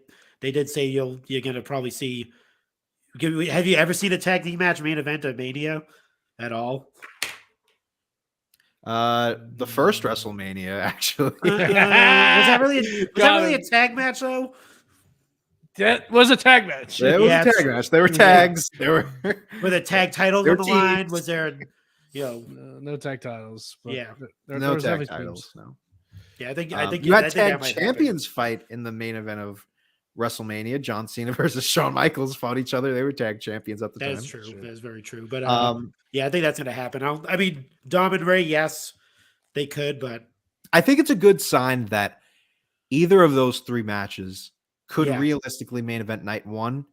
did say you're going to probably see. Have you ever seen a tag team match main event at Mania at all? The first WrestleMania, actually. Was that really a tag match though? That was a tag match. It was a tag match. There were tags. Were the tag titles on the line? Was there, no tag titles? Yeah, no tag titles. No. Yeah, I think you had tag champions fight in the main event of WrestleMania. John Cena versus Shawn Michaels fought each other. They were tag champions at the time. That's true. That's very true. But yeah, I think that's going to happen. I mean, Dom and Ray, yes, they could, but I think it's a good sign that either of those 3 matches could realistically main event night 1.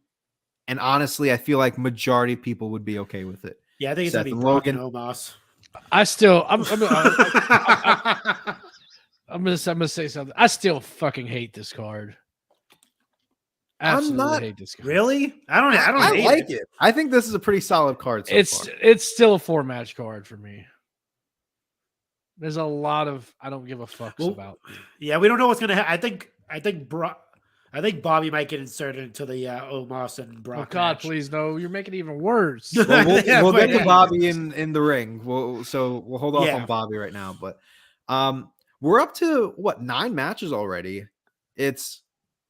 And honestly, I feel like majority of people would be okay with it. Yeah, I think it's going to be Brock and Omos. I'm gonna say something. I still fucking hate this card. Absolutely hate this card. Really? I don't like it. I think this is a pretty solid card. It's still a 4-match card for me. There's a lot of I don't give a fucks about. Yeah, we don't know what's gonna happen. I think Bobby might get inserted into the Omos and Brock. Oh God, match. Please no! You're making it even worse. Well, we'll get to Bobby in the ring. We'll hold off on Bobby right now. But we're up to 9 matches already. It's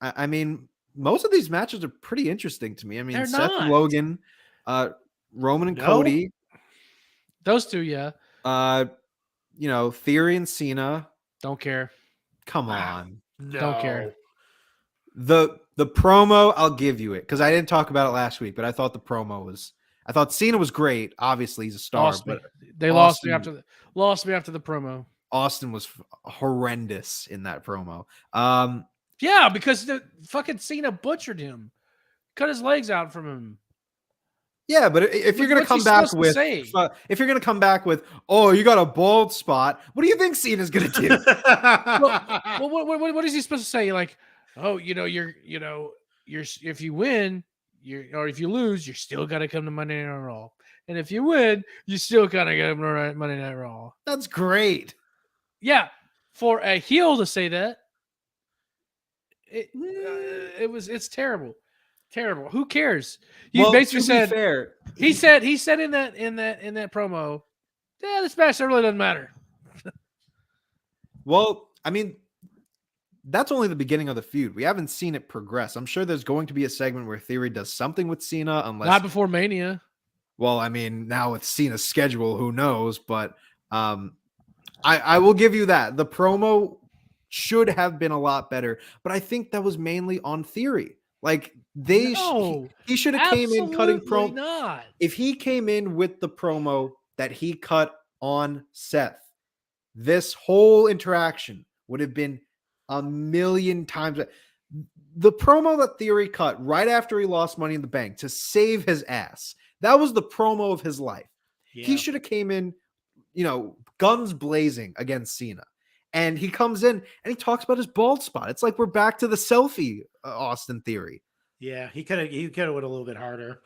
I mean, most of these matches are pretty interesting to me. I mean, Seth and Logan, Roman and Cody, those 2, yeah. Theory and Cena. Don't care. Come on. No. Don't care. The promo, I'll give you it because I didn't talk about it last week, but I thought I thought Cena was great. Obviously, he's a star, but they lost me after the promo. Austin was horrendous in that promo. Yeah, because the fucking Cena butchered him, cut his legs out from him. Yeah, but if you're gonna come back with, oh, you got a bald spot, what do you think Cena's gonna do? What is he supposed to say? Like, oh, you're if you win, or if you lose, you're still gotta come to Monday Night Raw, and if you win, you still gotta come to Monday Night Raw. That's great. Yeah, for a heel to say that, it's terrible. Terrible. Who cares? You basically said fair. He said in that promo, yeah, this match really doesn't matter. Well, I mean, that's only the beginning of the feud. We haven't seen it progress. I'm sure there's going to be a segment where Theory does something with Cena, unless not before Mania. Well, I mean, now with Cena's schedule, who knows? But I will give you that. The promo should have been a lot better, but I think that was mainly on Theory. Like, He should have came in cutting promo. Not. If he came in with the promo that he cut on Seth, this whole interaction would have been a million times. The promo that Theory cut right after he lost Money in the Bank to save his ass, that was the promo of his life. Yeah. He should have came in, guns blazing against Cena. And he comes in and he talks about his bald spot. It's like we're back to the selfie Austin Theory. Yeah, he could have went a little bit harder.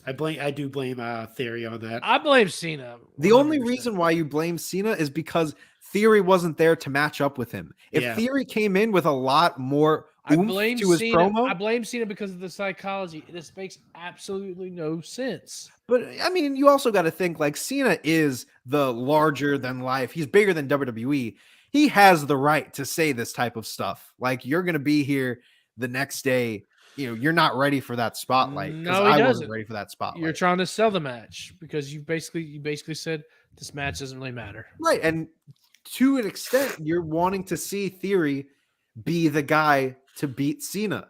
I do blame Theory on that. I blame Cena. 100%. The only reason why you blame Cena is because Theory wasn't there to match up with him. If Theory came in with a lot more oomph to his promo, I blame Cena because of the psychology. This makes absolutely no sense. But I mean, you also got to think like Cena is the larger than life. He's bigger than WWE. He has the right to say this type of stuff. Like, you're going to be here the next day. You're not ready for that spotlight. No, he wasn't ready for that spotlight. You're trying to sell the match because you basically said this match doesn't really matter. Right. And to an extent, you're wanting to see Theory be the guy to beat Cena.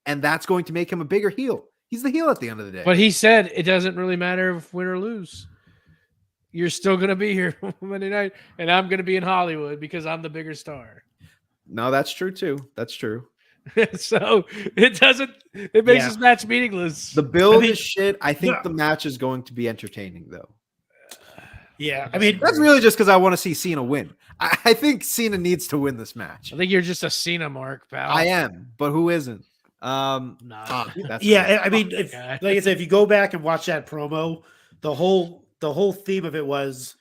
And that's going to make him a bigger heel. He's the heel at the end of the day. But he said it doesn't really matter if win or lose. You're still going to be here Monday night, and I'm going to be in Hollywood because I'm the bigger star. No, that's true too. That's true. So it makes this match meaningless. The build is shit. I think the match is going to be entertaining though. Yeah. I mean, that's really just because I want to see Cena win. I think Cena needs to win this match. I think you're just a Cena mark, pal. I am, but who isn't? I mean, like I said, if you go back and watch that promo, the whole theme of it was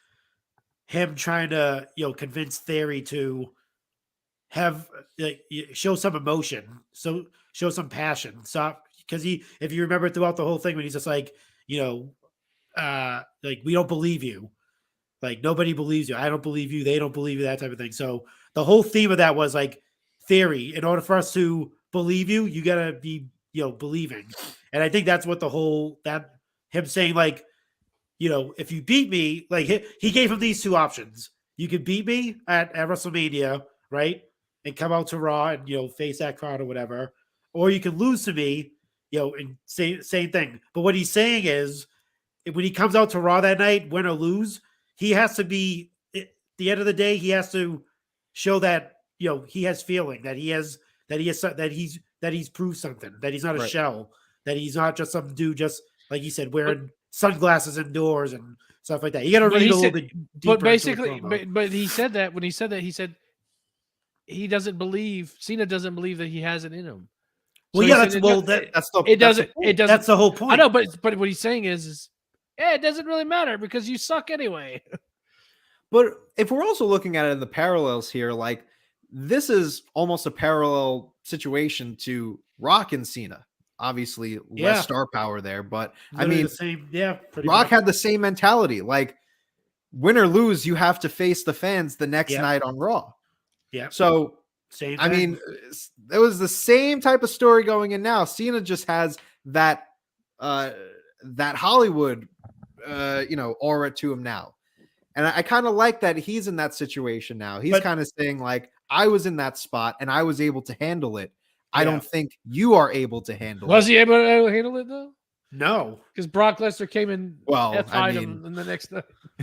him trying to, convince Theory to have show some emotion, so show some passion. So because if you remember throughout the whole thing, when he's just like, we don't believe you, like nobody believes you. I don't believe you. They don't believe you. That type of thing. So the whole theme of that was like, Theory, in order for us to believe you, you gotta be, believing. And I think that's what him saying like, if you beat me, like he gave him these two options. You could beat me at WrestleMania, right? And come out to Raw and, face that crowd or whatever. Or you can lose to me, and same thing. But what he's saying is when he comes out to Raw that night, win or lose, he has to be, at the end of the day, he has to show that, he has feeling, that he's proved something, that he's not a shell, that he's not just some dude, just like he said, wearing sunglasses indoors and stuff like that. You got to read a little bit deeper. But basically, but he said that when he said that, he said he doesn't believe, Cena doesn't believe that he has it in him. Well, so that's the whole point. I know, but what he's saying is it doesn't really matter because you suck anyway. But if we're also looking at it in the parallels here, like this is almost a parallel situation to Rock and Cena. Obviously, less star power there, but literally Rock had the same mentality. Like, win or lose, you have to face the fans the next night on Raw. Yeah. So, same. I mean, it was the same type of story going in now. Cena just has that Hollywood, aura to him now, and I kind of like that he's in that situation now. He's kind of saying like, I was in that spot and I was able to handle it. I don't think you are able to handle it. Was he able to handle it though? No, because Brock Lesnar came in. Him in the next.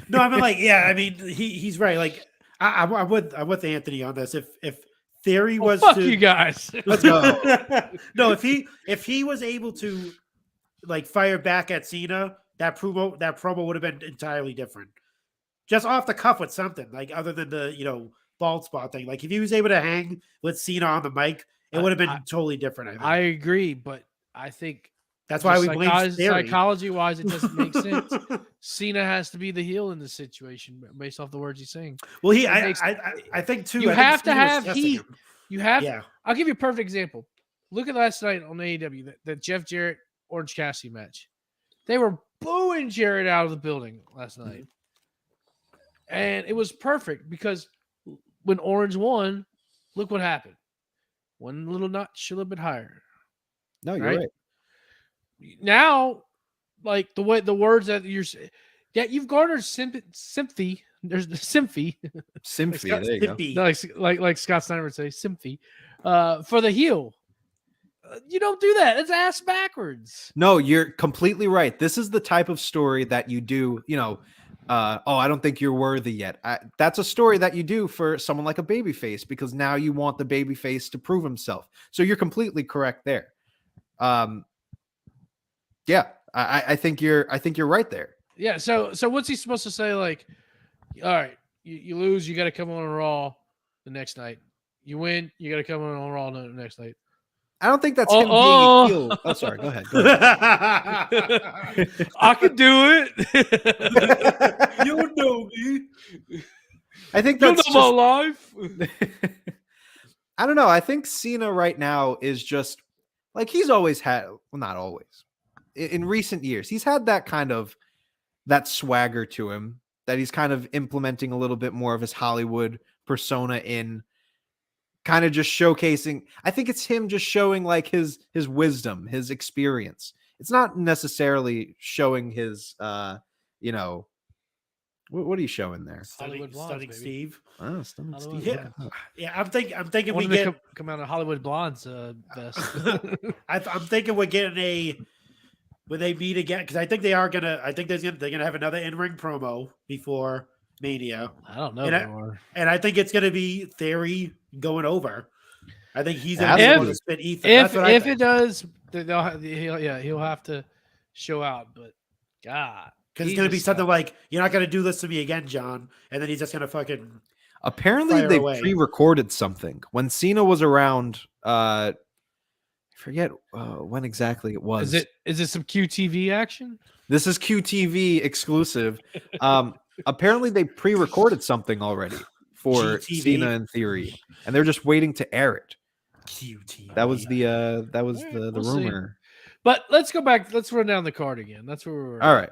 No, I mean, like, he's right. Like, I'm with Anthony on this. If Theory was fuck you guys, let's go. No, if he was able to like fire back at Cena, that promo would have been entirely different. Just off the cuff with something like other than the bald spot thing. Like if he was able to hang with Cena on the mic, it would have been totally different. I agree, but I think that's why we blame Theory. Psychology-wise, it doesn't make sense. Cena has to be the heel in this situation based off the words he's saying. Well, I think too. You have to have heat. Him. You have. Yeah. I'll give you a perfect example. Look at last night on AEW, that Jeff Jarrett Orange Cassidy match. They were booing Jarrett out of the building last night, and it was perfect because when Orange won, look what happened. One little notch a little bit higher. No, you're right. Now, like the words that you've garnered sympathy. There's the sympathy. Sympathy. There you go. No, like Scott Steiner would say, sympathy for the heel. You don't do that. It's ass backwards. No, you're completely right. This is the type of story that you do, I don't think you're worthy yet. That's a story that you do for someone like a babyface, because now you want the babyface to prove himself. So you're completely correct there. Yeah, I think you're right there. Yeah. So what's he supposed to say? Like, all right, you lose, you got to come on Raw the next night. You win, you got to come on Raw the next night. I don't think that's him being a heel. Oh, sorry. Go ahead. I can do it. You know me. I think that's my life. I don't know. I think Cena right now is just like he's always had. Well, not always. In recent years, he's had that kind of that swagger to him that he's kind of implementing a little bit more of his Hollywood persona in. Kind of just showcasing. I think it's him just showing like his wisdom, his experience. It's not necessarily showing his, what are you showing there? Stunning Steve. Oh, Stunning Steve. Yeah. I'm thinking we get come out of Hollywood Blondes best. I'm thinking we're getting when they meet again, because I think they are gonna. I think they're gonna have another in-ring promo before Mania. I don't know anymore. And I think it's gonna be Theory going over. I think he's gonna to spit Ethan. If it does, he'll have to show out. But God, because it's gonna be something like, "You're not gonna do this to me again, John," and then he's just gonna fucking. Apparently, they pre-recorded something when Cena was around. I forget when exactly it was. Is it some QTV action? This is QTV exclusive. Apparently, they pre-recorded something already for GTV? Cena and Theory, and they're just waiting to air it. QTV. That was the rumor. See. But let's go back. Let's run down the card again. That's where we're. All right.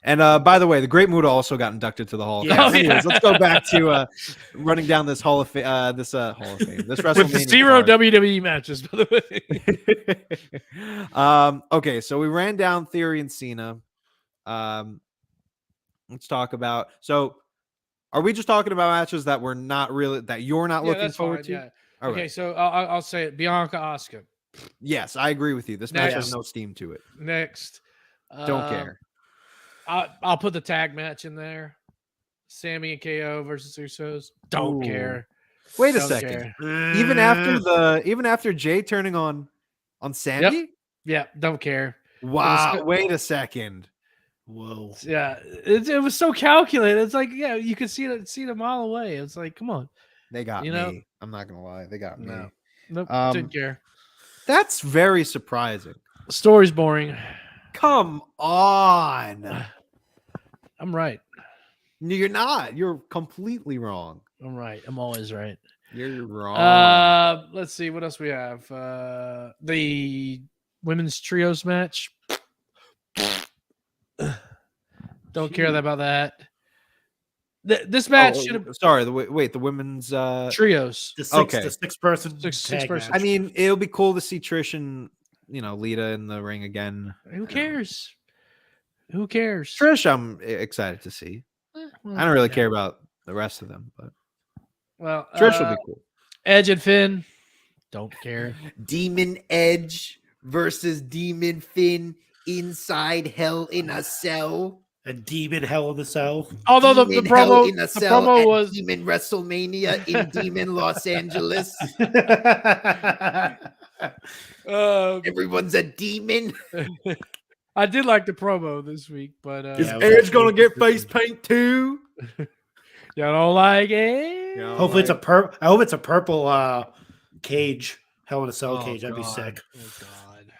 And by the way, the Great Muta also got inducted to the Hall of Fame. Anyways, let's go back to running down this Hall of Fame. This WrestleMania with 0 WWE matches, by the way. Okay, so we ran down Theory and Cena. Let's talk about. So, are we just talking about matches that we're not really that you're not looking forward to? Yeah. Okay, so I'll say it. Bianca Asuka. Yes, I agree with you. This match has no steam to it. Next, don't care. I'll put the tag match in there. Sami and KO versus Usos. Don't care. Wait a second. Even after Jay turning on Sami? Yep. Don't care. Wow. Wait a second. Whoa. Yeah. It was so calculated. It's like, yeah, you could see it a mile away. It's like, come on. They got me. I'm not gonna lie. They got me. Nope. Didn't care. That's very surprising. The story's boring. Come on. I'm right. No, you're not. You're completely wrong. I'm right. I'm always right. You're wrong. Let's see what else we have. The women's trios match. Don't care about that. This match should have. Sorry. The women's trios. The six person. I mean, it'll be cool to see Trish and Lita in the ring again. Who cares? Who cares? Trish, I'm excited to see. I don't really care about the rest of them, but Trish will be cool. Edge and Finn, don't care. Demon Edge versus Demon Finn inside Hell in a Cell. A Demon Hell in the Cell. Although the promo was Demon WrestleMania in Demon Los Angeles. Everyone's a demon. I did like the promo this week, but is Edge gonna get face paint too? Y'all don't like it? Hopefully it's a purple. I hope it's a purple cage. Hell in a Cell cage. That'd be sick. Oh God.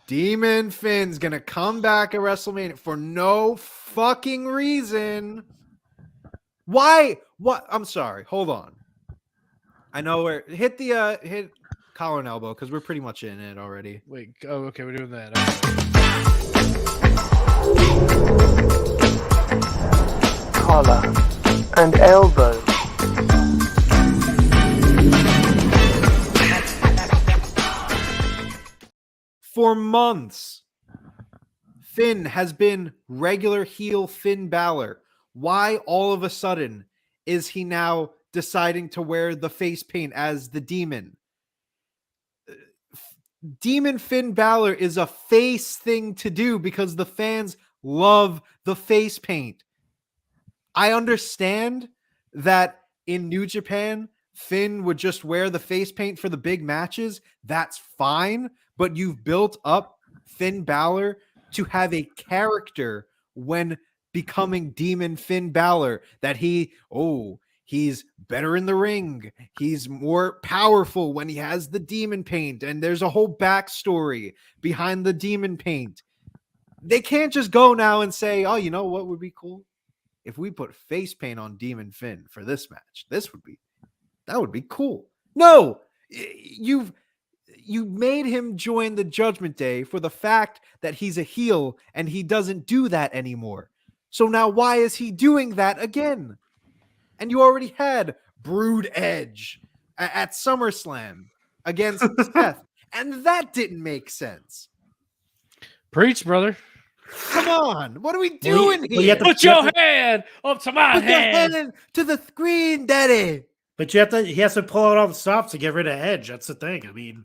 Demon Finn's gonna come back at WrestleMania for no fucking reason. Why? What? I'm sorry. Hold on. I know where hit collar and elbow because we're pretty much in it already. Wait. Oh, okay. We're doing that. Collar and elbow. For months, Finn has been regular heel Finn Balor. Why all of a sudden is he now deciding to wear the face paint as the demon? Demon Finn Balor is a face thing to do because the fans love the face paint. I understand that in New Japan, Finn would just wear the face paint for the big matches. That's fine. But you've built up Finn Balor to have a character when becoming Demon Finn Balor, that he's better in the ring. He's more powerful when he has the demon paint. And there's a whole backstory behind the demon paint. They can't just go now and say, oh, you know what would be cool? If we put face paint on Demon Finn for this match, that would be cool. No, you made him join the Judgment Day for the fact that he's a heel and he doesn't do that anymore. So now why is he doing that again? And you already had Brood Edge at SummerSlam against Seth, and that didn't make sense. Preach, brother. Come on, what are we doing here? You have to, put your hand up to my hand. Hand to the screen, Daddy. But he has to pull out all the stops to get rid of Edge. That's the thing. I mean,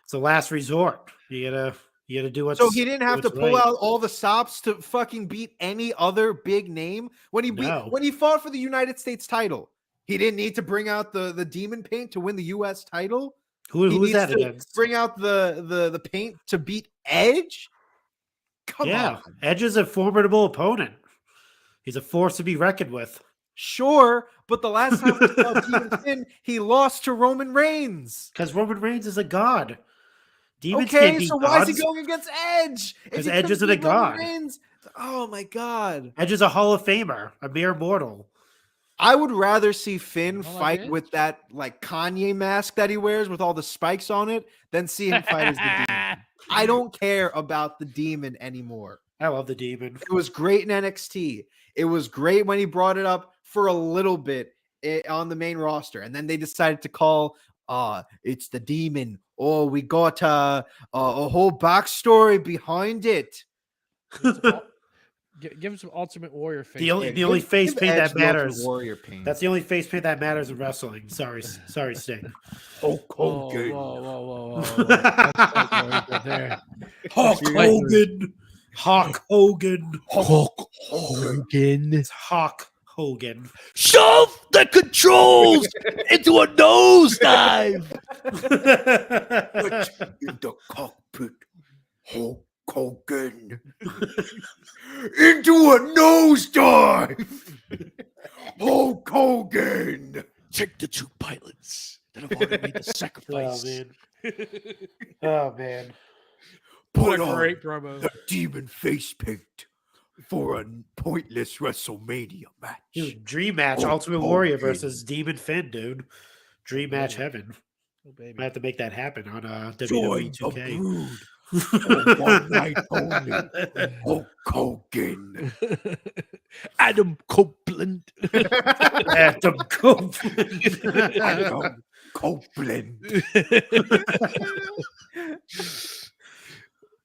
it's the last resort. You gotta do what's. So he didn't have to pull out all the stops to fucking beat any other big name when he fought for the United States title. He didn't need to bring out the demon paint to win the U.S. title. Who was that against? Bring out the paint to beat Edge. Come on. Edge is a formidable opponent. He's a force to be reckoned with. Sure, but the last time we saw Demon Finn, he lost to Roman Reigns. Because Roman Reigns is a god. Demons okay, can't be so gods. why is he going against Edge? Because Edge isn't a god. Oh my god. Edge is a Hall of Famer, a mere mortal. I would rather see Finn fight with that like Kanye mask that he wears with all the spikes on it than see him fight as the demon. I don't care about the demon anymore. I love the demon. It was great in NXT. It was great when he brought it up for a little bit on the main roster. And then they decided to call, it's the demon. Oh, we got a whole backstory behind it. Give him some Ultimate Warrior face. The only face paint that matters. Warrior paint. That's the only face paint that matters in wrestling. Sorry, Sting. Hulk Hogan. Whoa. Hulk Hogan. Hawk Hogan. Hulk Hogan. It's Hawk Hogan. Shove the controls into a nosedive. In the cockpit, Hulk Hogan. Into a nosedive. Hulk Hogan. Check the two pilots that have already made the sacrifice. Oh man. Put on Great promo. the demon face paint for a pointless WrestleMania match. Dude, dream match, Ultimate Warrior versus Demon Finn, dude. Dream match heaven. Oh, baby. Might have to make that happen on Join WWE the 2K. brood. For one night only. Hulk Hogan. Adam Copeland. Adam Copeland. Adam Copeland.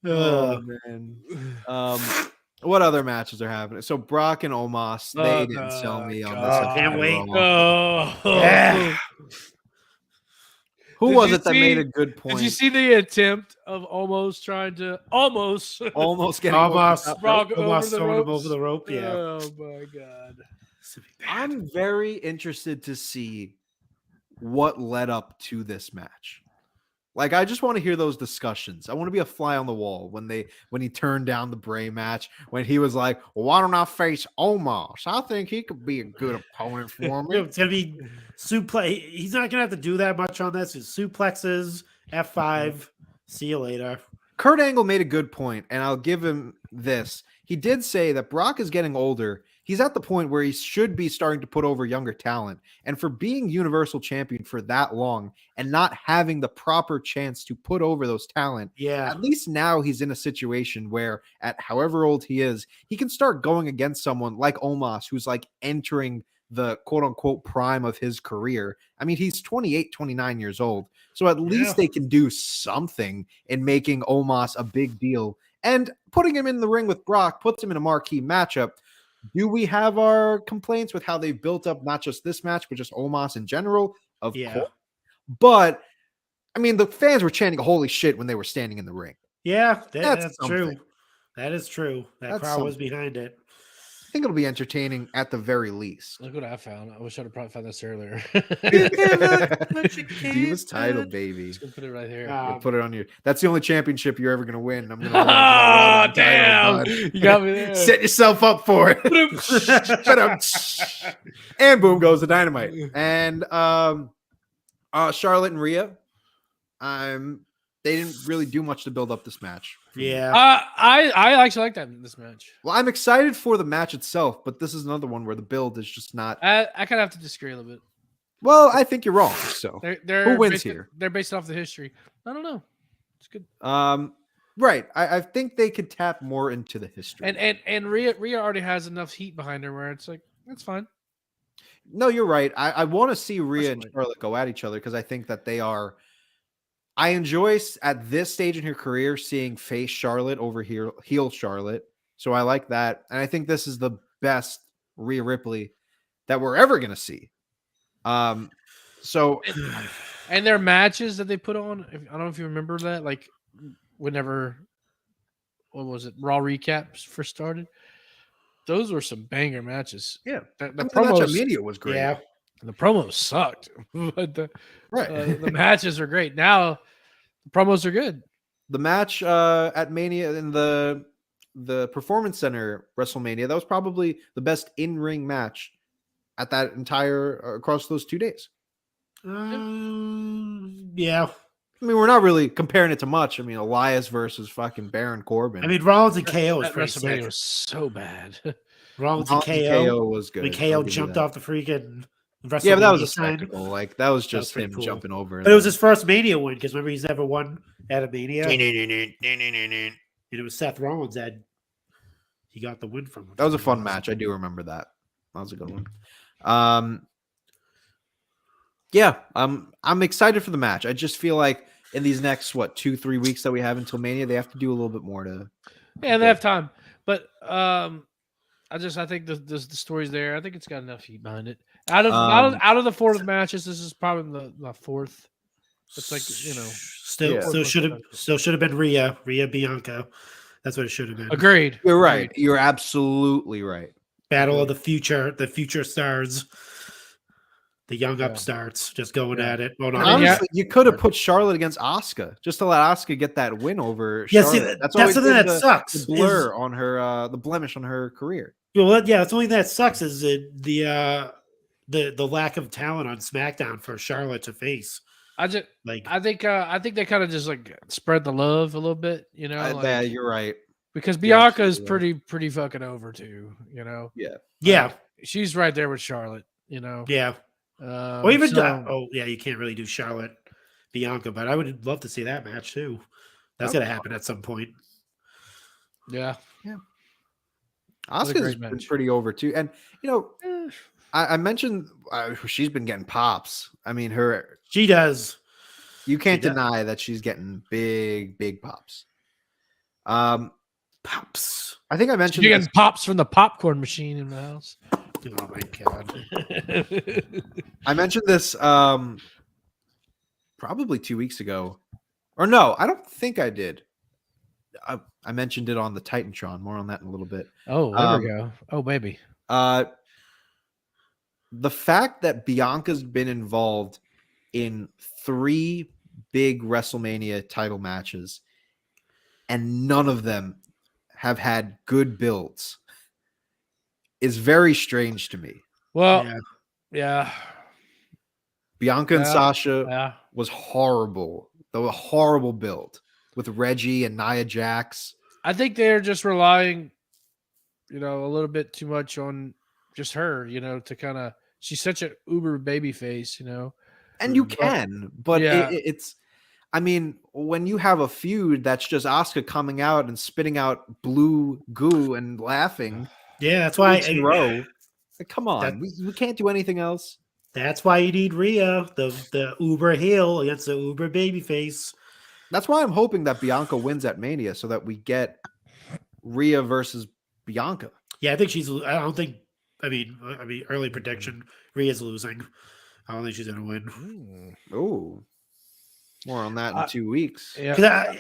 Oh man. What other matches are happening? So Brock and Omos, they didn't sell me on this. Can't wait. Yeah. Who was it that made a good point? Did you see the attempt of almost trying to almost getting Almost Brock throwing him ropes? over the rope? Yeah. Oh my god. I'm very interested to see what led up to this match. Like, I just want to hear those discussions. I want to be a fly on the wall when he turned down the Bray match, when he was like, well, why don't I face Omos? I think he could be a good opponent for me. It's gonna be suplex. He's not gonna have to do that much on this. It's suplexes, F5. See you later. Kurt Angle made a good point, and I'll give him this. He did say that Brock is getting older. He's at the point where he should be starting to put over younger talent. And for being Universal Champion for that long and not having the proper chance to put over those talent, at least now he's in a situation where at however old he is, he can start going against someone like Omos, who's like entering the quote unquote prime of his career. I mean, he's 28, 29 years old. So at least they can do something in making Omos a big deal. And putting him in the ring with Brock puts him in a marquee matchup. Do we have our complaints with how they've built up not just this match, but just Omos in general? Of course. But I mean, the fans were chanting "Holy shit" when they were standing in the ring. Yeah, that's something. true. That is true. That crowd was behind it. I think it'll be entertaining at the very least. Look what I found. I wish I'd have probably found this earlier. Divas title, baby. Just gonna put it right here. You put it on your. That's the only championship you're ever gonna win. I'm gonna. Oh, damn! You got me there. Set yourself up for it. And boom goes the dynamite. And Charlotte and Rhea. They didn't really do much to build up this match. Yeah. I actually like that in this match. Well, I'm excited for the match itself, but this is another one where the build is just not. I kind of have to disagree a little bit. Well, I think you're wrong. So who wins here? They're based off the history. I don't know. It's good. Right. I think they could tap more into the history. And Rhea already has enough heat behind her where it's like that's fine. No, you're right. I want to see Rhea and Charlotte go at each other because I think that they are. I enjoy at this stage in her career seeing face Charlotte over heel Charlotte. So I like that. And I think this is the best Rhea Ripley that we're ever going to see. So and their matches that they put on, I don't know if you remember that, like whenever, what was it, Raw recaps first started? Those were some banger matches. Yeah. The promos at Mania was great. Yeah. The promos sucked, but the matches are great. Now the promos are good. The match at Mania in the Performance Center WrestleMania, that was probably the best in-ring match at that entire across those 2 days. Yeah. I mean, we're not really comparing it to much. I mean, Elias versus fucking Baron Corbin. I mean, Rollins and KO was pretty WrestleMania sick. was so bad. Rollins and KO was good. When KO jumped off the freaking yeah, but that was a sign. spectacle. Like that was just him jumping over. But it was his first Mania win because remember he's never won at a Mania. And it was Seth Rollins that he got the win from. That was a fun match. I do remember that. That was a good one. Yeah, I'm excited for the match. I just feel like in these next 2-3 weeks that we have until Mania, they have to do a little bit more to. Yeah, they have time, but I think the story's there. I think it's got enough heat behind it. Out of the 4 matches, this is probably the 4th. It's like still should have been Rhea Bianca. That's what it should have been. Agreed. You're right. You're absolutely right. Battle of the future stars. The young upstarts just going at it. Honestly, you could have put Charlotte against Asuka just to let Asuka get that win over Charlotte. See, that's something that sucks. The blur on her, the blemish on her career. Well, yeah, that's the only thing that sucks is the lack of talent on SmackDown for Charlotte to face. I think they kind of just like spread the love a little bit, Yeah, you're right. Because Bianca is pretty fucking over too, Yeah. She's right there with Charlotte, Yeah. Or even you can't really do Charlotte Bianca, but I would love to see that match too. That's gonna happen at some point. Yeah. Asuka's been pretty over too, and I mentioned she's been getting pops. I mean, she does. You can't deny that she's getting big pops. Pops. I think I mentioned she's getting pops from the popcorn machine in the house. Oh my god! I mentioned this probably 2 weeks ago, or no, I don't think I did. I mentioned it on the Titantron. More on that in a little bit. Oh, there we go. Oh, baby. The fact that Bianca's been involved in 3 big WrestleMania title matches, and none of them have had good builds, is very strange to me. Well, yeah. Bianca and Sasha was horrible. They were a horrible build with Reggie and Nia Jax. I think they're just relying, a little bit too much on just her, to kind of. She's such an uber baby face, And you can, but it's. I mean, when you have a feud that's just Asuka coming out and spitting out blue goo and laughing. Yeah, that's why. Come on, we can't do anything else. That's why you need Rhea, the uber heel against the uber baby face. That's why I'm hoping that Bianca wins at Mania so that we get Rhea versus Bianca. Yeah, I think early prediction, Rhea's losing. I don't think she's going to win. Oh. More on that in 2 weeks. Yeah.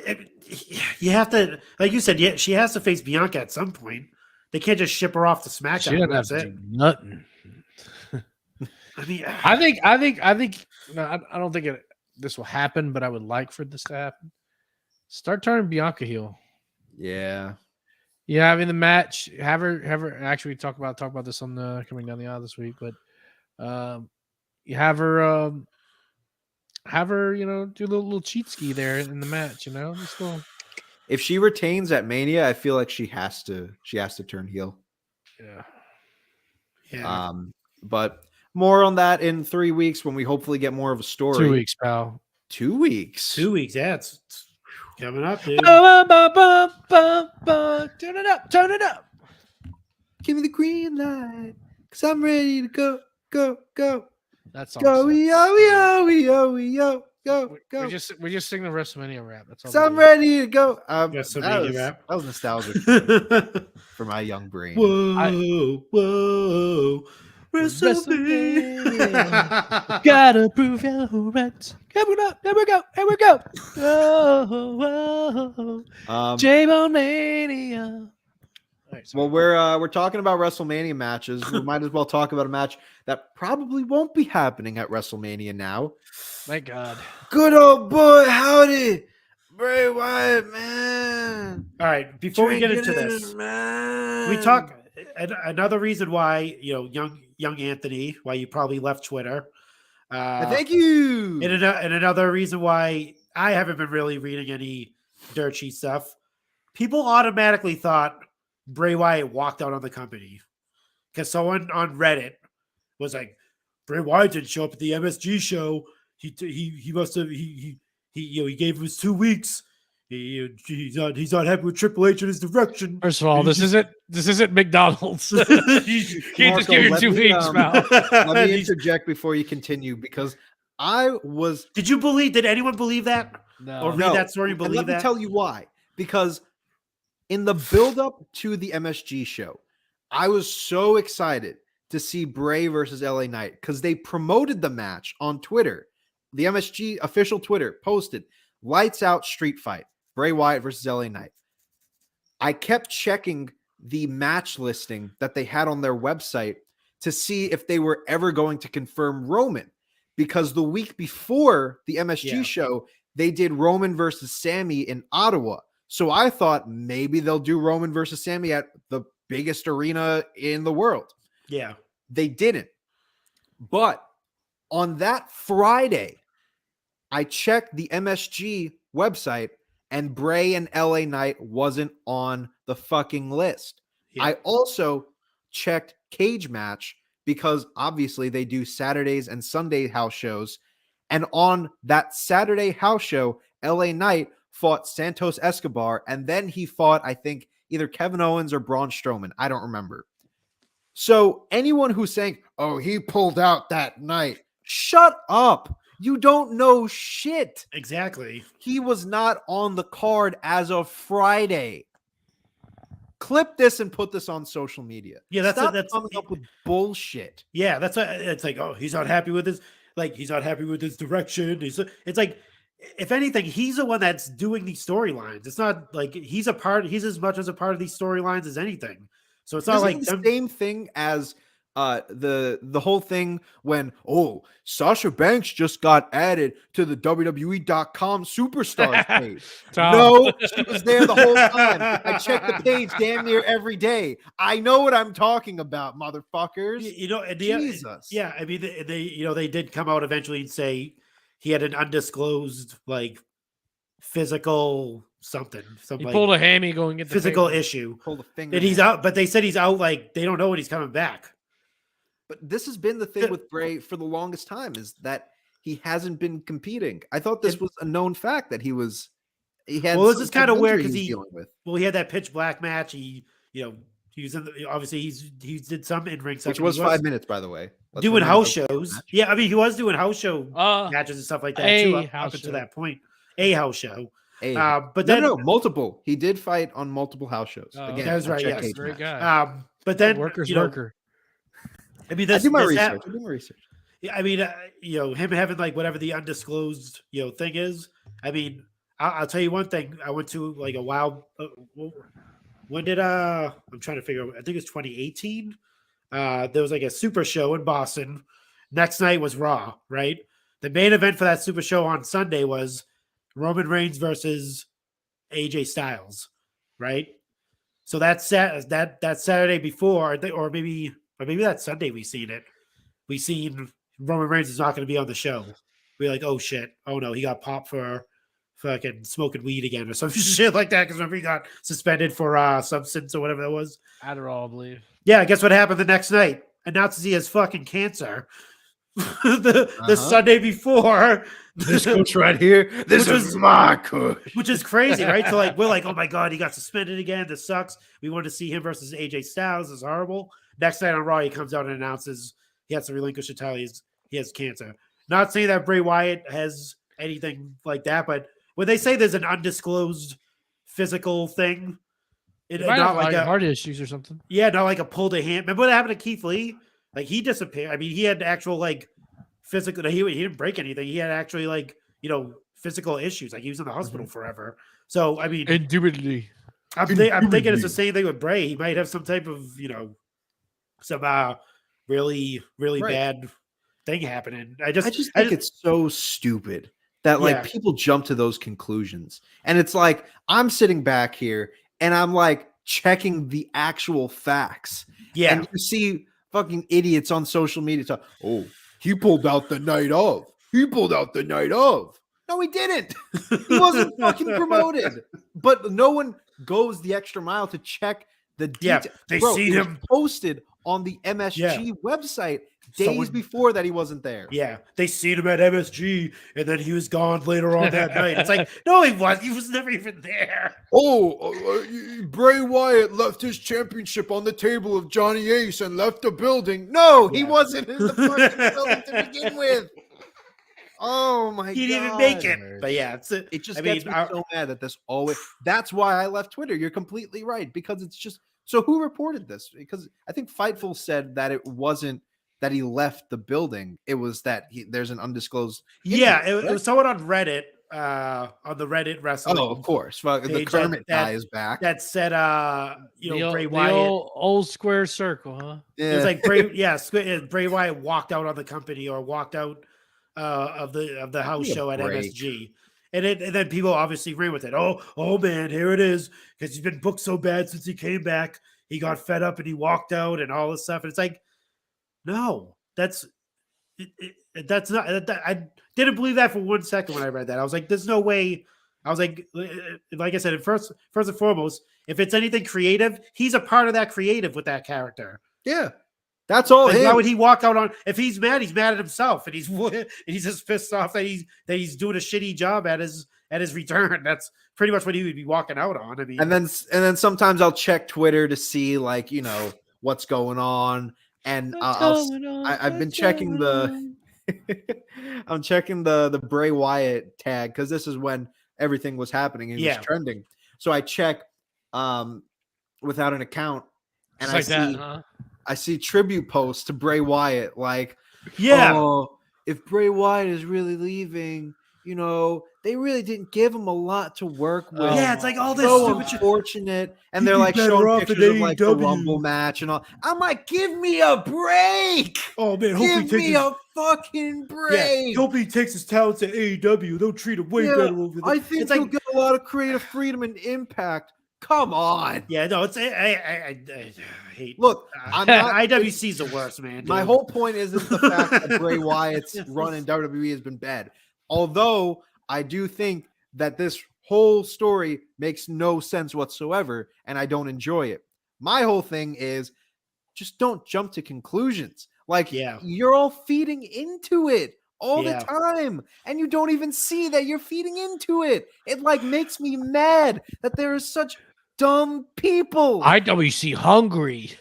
You have to, like you said, she has to face Bianca at some point. They can't just ship her off to SmackDown. She doesn't have to do nothing. I mean, I think. No, I don't think this will happen, but I would like for this to happen. Start turning Bianca heel. Yeah. Yeah, having the match, have her. Actually, talk about this on the coming down the aisle this week, but you have her, do a little cheat ski there in the match. If she retains at Mania, I feel like she has to turn heel. Yeah. But more on that in 3 weeks when we hopefully get more of a story. 2 weeks, pal. 2 weeks. 2 weeks. Yeah, it's coming up, dude. Turn it up. Give me the green light, cause I'm ready to go. That's all. Go, yo. We just sing the WrestleMania rap. That's all. So I'm ready to go. WrestleMania rap. That was nostalgic for my young brain. Whoa. WrestleMania. Gotta prove your right. Here we go. J-Bone Mania. Right, well, we're talking about WrestleMania matches. We might as well talk about a match that probably won't be happening at WrestleMania now. Thank God. Good old boy, howdy, Bray Wyatt, man. All right, before we get into this, we talk another reason why young Anthony, why you probably left Twitter. Thank you. And another reason why I haven't been really reading any dirt sheet stuff. People automatically thought Bray Wyatt walked out on the company because someone on Reddit was like, Bray Wyatt didn't show up at the MSG show. He must have he gave him his 2 weeks. He's not happy with Triple H and his direction. First of all, this isn't McDonald's. You can't just give your 2 weeks, pal. Let me interject before you continue because Did anyone believe that? No. Or read that story and believe that? Let me tell you why. Because in the build-up to the MSG show, I was so excited to see Bray versus LA Knight because they promoted the match on Twitter. The MSG official Twitter posted, lights out street fight, Bray Wyatt versus LA Knight. I kept checking the match listing that they had on their website to see if they were ever going to confirm Roman, because the week before the MSG show, they did Roman versus Sami in Ottawa. So I thought maybe they'll do Roman versus Sami at the biggest arena in the world. Yeah. They didn't. But on that Friday, I checked the MSG website and Bray and LA Knight wasn't on the fucking list. Yeah. I also checked Cage Match because obviously they do Saturdays and Sunday house shows. And on that Saturday house show, LA Knight fought Santos Escobar, and then he fought, I think, either Kevin Owens or Braun Strowman. I don't remember. So anyone who's saying, oh, he pulled out that night, shut up. You don't know shit. Exactly. He was not on the card as of Friday. Clip this and put this on social media. Yeah, that's coming up with bullshit. Yeah, it's like, oh, he's not happy with his direction. It's like, if anything, he's the one that's doing these storylines. It's not like he's as much as a part of these storylines as anything. So it's not like the same thing as the whole thing when Sasha Banks just got added to the WWE.com superstars page. No, she was there the whole time. I check the page damn near every day. I know what I'm talking about, motherfuckers. Jesus. Yeah, I mean they did come out eventually and say he had an undisclosed physical something. He pulled a hammy going get the physical issue. Pulled a finger. And he's out, but they said he's out. Like they don't know when he's coming back. But this has been the thing with Bray for the longest time is that he hasn't been competing. I thought this was a known fact that he had. Well, this is kind of weird because he had that pitch black match. He was obviously he did some in ring stuff, which was 5 minutes, by the way. Doing house shows. Yeah, I mean he was doing house show matches and stuff like that too up until that point. A house show. But then multiple. He did fight on multiple house shows. Again, that's right. Yes, great guy. But then worker. I mean, I do my research. I mean, him having like whatever the undisclosed, thing is. I mean, I'll tell you one thing. I went to like a wild. When did I'm trying to figure out. I think it's 2018. There was like a super show in Boston. Next night was Raw, right? The main event for that super show on Sunday was Roman Reigns versus AJ Styles, right? So that Saturday before, or maybe that Sunday we seen Roman Reigns is not going to be on the show. We're like, oh shit, oh no, he got popped for fucking smoking weed again or some shit like that, because remember he got suspended for substance or whatever that was. Adderall, I believe. Yeah, guess what happened the next night? Announces he has fucking cancer. the Sunday before. This coach right here. This is my coach. Which is crazy, right? So like we're like, oh my god, he got suspended again. This sucks. We wanted to see him versus AJ Styles. This is horrible. Next night on Raw, he comes out and announces he has to relinquish the title. He has cancer. Not saying that Bray Wyatt has anything like that, but when they say there's an undisclosed physical thing, not like heart issues or something. Yeah, not like a pulled a hand. Remember what happened to Keith Lee? Like he disappeared. I mean, he had actual like physical. He didn't break anything. He had actually like physical issues. Like he was in the hospital forever. So I mean, indubitably. I'm thinking it's the same thing with Bray. He might have some type of some really bad thing happening. I just think it's so stupid that like people jump to those conclusions, and it's like I'm sitting back here and I'm like checking the actual facts. Yeah, and you see fucking idiots on social media talk, oh, he pulled out the night of. He pulled out the night of. No, he didn't. He wasn't fucking promoted. But no one goes the extra mile to check the details. Yeah, they see him posted on the MSG website days before that he wasn't there. Yeah, they seen him at MSG, and then he was gone later on that night. It's like, no, he was. He was never even there. Bray Wyatt left his championship on the table of Johnny Ace and left the building. No, he wasn't in the fucking building to begin with. Oh my god, he didn't even make it. But yeah, it just gets me so mad that this always. That's why I left Twitter. You're completely right, because it's just. So who reported this? Because I think Fightful said that it wasn't that he left the building. It was that there's an undisclosed. Yeah, it was someone on Reddit, on the Reddit wrestling. Oh, of course. Well, the Kermit guy is back. That said, Bray Wyatt. The old square circle, huh? Yeah. It was like Bray Wyatt walked out on the company or walked out of the house show at MSG. And then people obviously ran with it. Oh man, here it is. Because he's been booked so bad since he came back. He got fed up and he walked out and all this stuff. And it's like, no, that's not. I didn't believe that for 1 second when I read that. I was like, there's no way. I was like I said, first and foremost, if it's anything creative, he's a part of that creative with that character. Yeah. That's all. Like, why would he walk out on? If he's mad at himself, and he's just pissed off that he's doing a shitty job at his return. That's pretty much what he would be walking out on. I mean, and then sometimes I'll check Twitter to see like what's going on, and I've been checking I'm checking the Bray Wyatt tag because this is when everything was happening and it was trending. So I check without an account, and I see tribute posts to Bray Wyatt like, if Bray Wyatt is really leaving, they really didn't give him a lot to work with. Yeah, it's like all this so unfortunate. And they're like showing pictures of like the Rumble match and all. I'm like, give me a break. Oh man, give me a fucking break. Yeah, hope he takes his talents to AEW. They'll treat him way better over there. I think he'll get a lot of creative freedom and impact. Come on. Yeah, no, it's I hate. Look, I'm not, IWC's the worst, man. Dude. My whole point isn't the fact that Bray Wyatt's run in WWE has been bad. Although I do think that this whole story makes no sense whatsoever, and I don't enjoy it. My whole thing is just don't jump to conclusions. Like, you're all feeding into it all the time, and you don't even see that you're feeding into it. It like makes me mad that there is such dumb people. IWC hungry.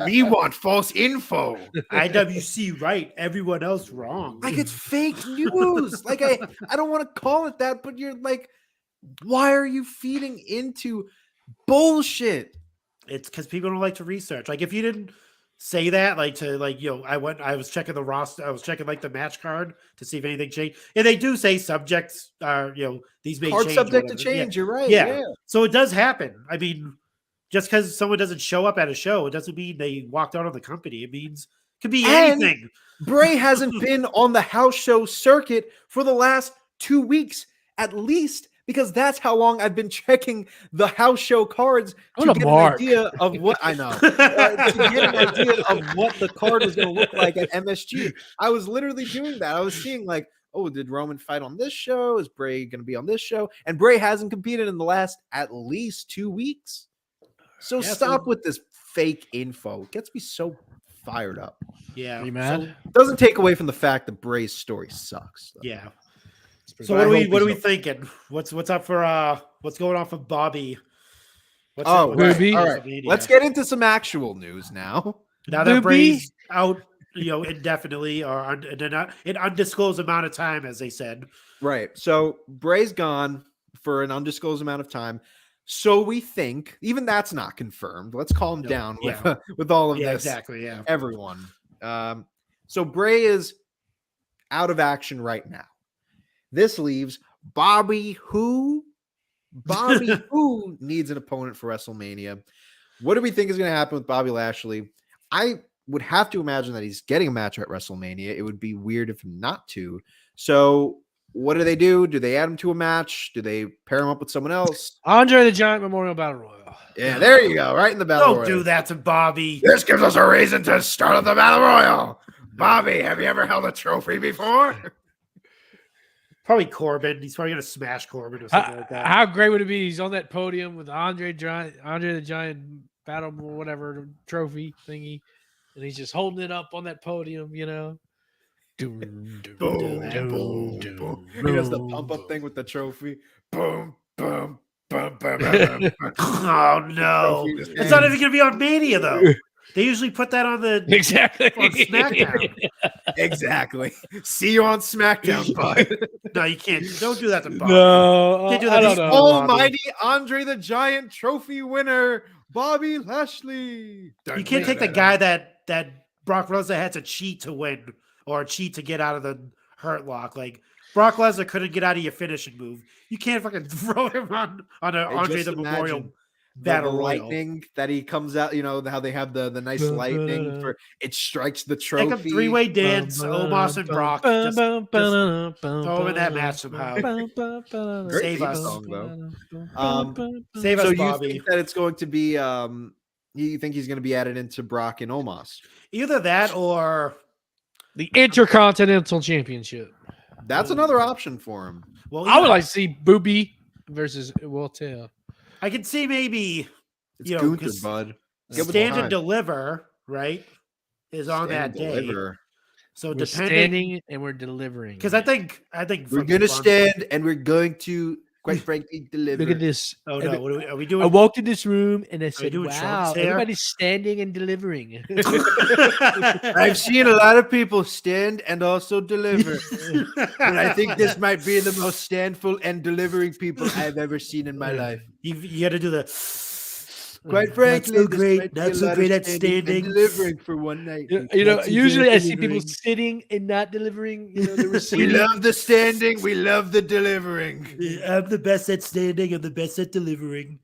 We want false info. IWC right, everyone else wrong. Like it's fake news. Like I don't want to call it that, but you're like, why are you feeding into bullshit? It's because people don't like to research. Like if you didn't say that, like to like I was checking the roster, I was checking like the match card to see if anything changed, and they do say subjects are these may Card change, subject to change. You're right. Yeah. So it does happen. I mean, just because someone doesn't show up at a show, it doesn't mean they walked out of the company. It means it could be anything. Bray hasn't been on the house show circuit for the last 2 weeks at least, because that's how long I've been checking the house show cards to get an idea of what I know. To get an idea of what the card is going to look like at MSG. I was literally doing that. I was seeing like, oh, did Roman fight on this show? Is Bray going to be on this show? And Bray hasn't competed in the last at least 2 weeks. So stop with this fake info. It gets me so fired up. Yeah. Are you mad? So, doesn't take away from the fact that Bray's story sucks. Though. Yeah. So what are we thinking? What's up for what's going on for Bobby? Right. All right. Let's get into some actual news now. Now that Bray's out, indefinitely or an undisclosed amount of time, as they said. Right. So Bray's gone for an undisclosed amount of time. So we think, even that's not confirmed. Let's calm down with all of this. Exactly. Yeah. Everyone. So Bray is out of action right now. This leaves Bobby who needs an opponent for WrestleMania. What do we think is going to happen with Bobby Lashley? I would have to imagine that he's getting a match at WrestleMania. It would be weird if not to. So what do? Do they add him to a match? Do they pair him up with someone else? Andre the Giant Memorial Battle Royal. Yeah, there you go. Right in the Battle Royal. Don't do that to Bobby. This gives us a reason to start up the Battle Royal. Bobby, have you ever held a trophy before? Probably Corbin. He's probably going to smash Corbin or something like that. How great would it be? He's on that podium with Andre the Giant Battle whatever trophy thingy, and he's just holding it up on that podium, Boom, boom, boom. He does the pump up thing with the trophy. Boom, boom, boom, boom, boom. Oh no! It's not even going to be on Mania though. They usually put that on the on SmackDown. Exactly. See you on SmackDown, bud. No, you can't. Don't do that to Bobby. No, can't do I that don't know. Almighty Andre the Giant Trophy winner, Bobby Lashley. You can't take the guy that Brock Lesnar had to cheat to win or cheat to get out of the Hurt Lock. Like Brock Lesnar couldn't get out of your finishing move. You can't fucking throw him on an Andre the Memorial Battle Royal. Lightning that he comes out, how they have the nice lightning for it strikes the trophy. Like a three-way dance, Omos and Brock. Just throw him in that match somehow. Save us. Save us, so Bobby. You think that it's going to be you think he's going to be added into Brock and Omos? Either that or the Intercontinental Championship. That's another option for him. Well, I would like to see Booby versus Walter. I can see maybe Gunther, bud. Stand and Deliver, right? Is on that day. So we're standing and we're delivering. Because I think we're gonna stand and we're going to, quite frankly, deliver. Look at this. Oh no, what are we doing? I walked in this room and I said, "Wow, everybody's standing and delivering." I've seen a lot of people stand and also deliver, and I think this might be the most standful and delivering people I've ever seen in my life. You got to do the. Quite frankly, not so great at standing, delivering for one night. Usually I see people sitting and not delivering. We love the standing. We love the delivering. I'm the best at standing. I'm the best at delivering.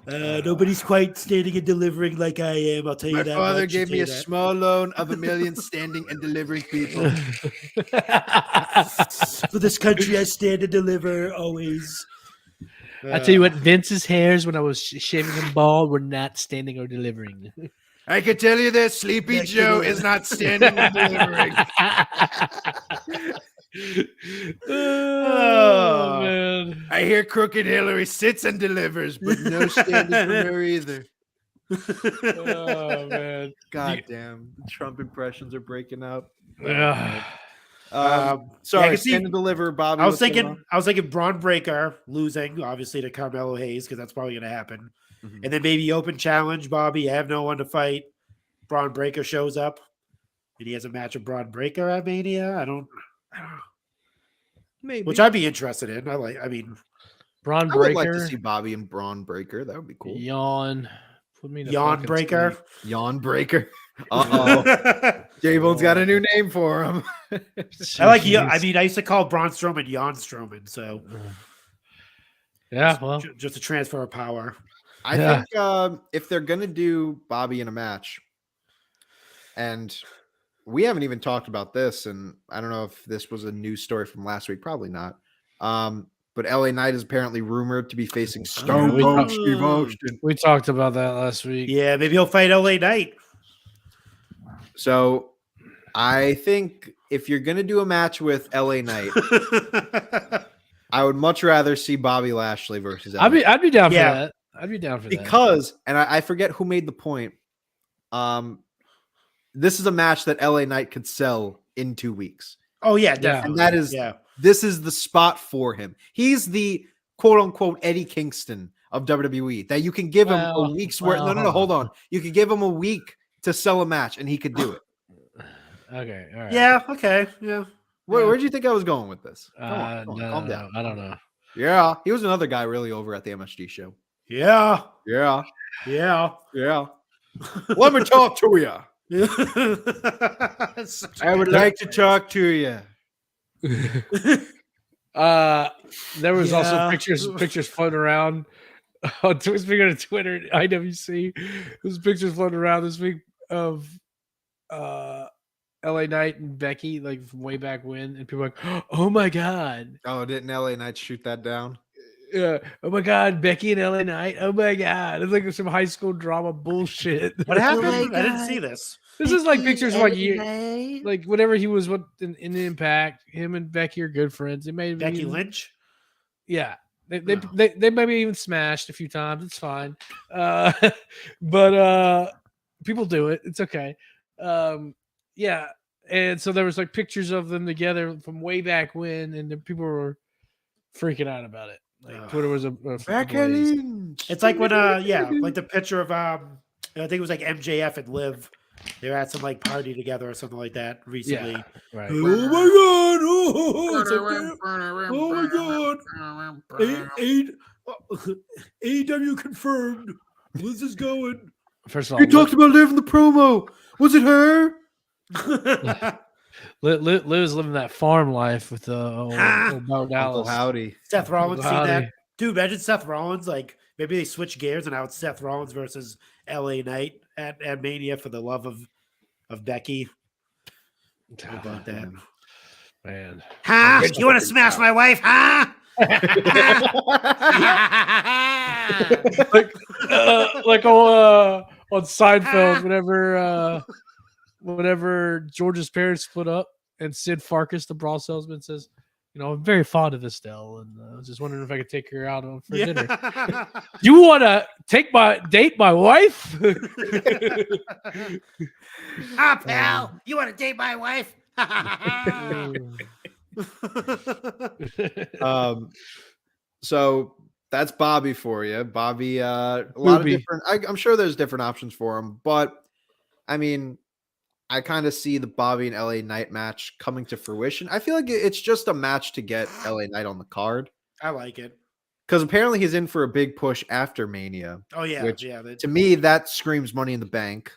Nobody's quite standing and delivering like I am. I'll tell you that. My father gave me a small loan of $1 million standing and delivering people. For this country, I stand and deliver always. I tell you what, Vince's hairs when I was shaving him bald were not standing or delivering. I can tell you this: Sleepy Joe is not standing or delivering. Oh man! I hear Crooked Hillary sits and delivers, but no standing from her either. Oh man! God damn! The Trump impressions are breaking up. Sorry, I stand and deliver, Bobby. I was thinking Braun Breaker losing, obviously, to Carmelo Hayes, because that's probably going to happen. Mm-hmm. And then maybe open challenge, Bobby. I have no one to fight. Braun Breaker shows up, and he has a match with Braun Breaker at Mania. I don't know. Maybe. Which I'd be interested in. Braun Breaker. I would like to see Bobby and Braun Breaker. That would be cool. Yawn. Put me in Yawn Breaker. Yawn Breaker. Uh-oh. J-Bone's got a new name for him. I like you. I mean, I used to call Braun Strowman Jan Strowman, so yeah, well, just a transfer of power. I think if they're gonna do Bobby in a match, and we haven't even talked about this, and I don't know if this was a news story from last week, probably not. But LA Knight is apparently rumored to be facing Stone Cold Steve Austin. We talked about that last week. Yeah, maybe he'll fight LA Knight. So I think if you're gonna do a match with LA Knight, I would much rather see Bobby Lashley versus LA. I'd be down for that. I'd be down for that. Because, and I forget who made the point. This is a match that LA Knight could sell in 2 weeks. Oh, yeah, definitely. And that is, this is the spot for him. He's the quote unquote Eddie Kingston of WWE that you can give him a week's worth. No, hold on. You could give him a week to sell a match and he could do it. Okay. All right. Yeah. Okay. Yeah. Where do you think I was going with this? Calm down. I don't know. Yeah. He was another guy really over at the MSG show. Yeah. Yeah. Yeah. Yeah. Let me talk to you. I would like to talk to you. There was also pictures floating around. Speaking of Twitter, IWC, there's pictures floating around this week of LA Knight and Becky, like from way back when, and people are like, "Oh my god!" Oh, didn't LA Knight shoot that down? Yeah. Oh my god, Becky and LA Knight. Oh my god, it's like some high school drama bullshit. What happened? I didn't see this. This is like pictures like whenever he was in Impact. Him and Becky are good friends. They may Becky Lynch. Yeah, they maybe even smashed a few times. It's fine, but people do it. It's okay. Yeah, and so there was like pictures of them together from way back when, and then people were freaking out about it. Like Twitter was a Becky Lynch. It's like when like the picture of I think it was like MJF and Liv. They were at some like party together or something like that recently. Yeah, right. Oh my god! Oh my god! AEW confirmed. Liz is going. First of all, you talked about Liv in the promo. Was it her? Liv is living that farm life with old Dallas. Howdy. Seth Rollins, see that? Dude, imagine Seth Rollins. Like maybe they switch gears and now it's Seth Rollins versus LA Knight at Mania for the love of Becky. How about that? Man. Huh? You want to smash my wife, huh? like on Seinfeld, whenever George's parents split up and Sid Farkas, the bra salesman, says, I'm very fond of Estelle, and I was just wondering if I could take her out for dinner. You want to date my wife? Pal, you want to date my wife? So that's Bobby for you. Bobby, a lot of different. I'm sure there's different options for him, but I mean, I kind of see the Bobby and LA Knight match coming to fruition. I feel like it's just a match to get LA Knight on the card. I like it. Because apparently he's in for a big push after Mania. Oh, yeah. Which, to me, that screams Money in the Bank.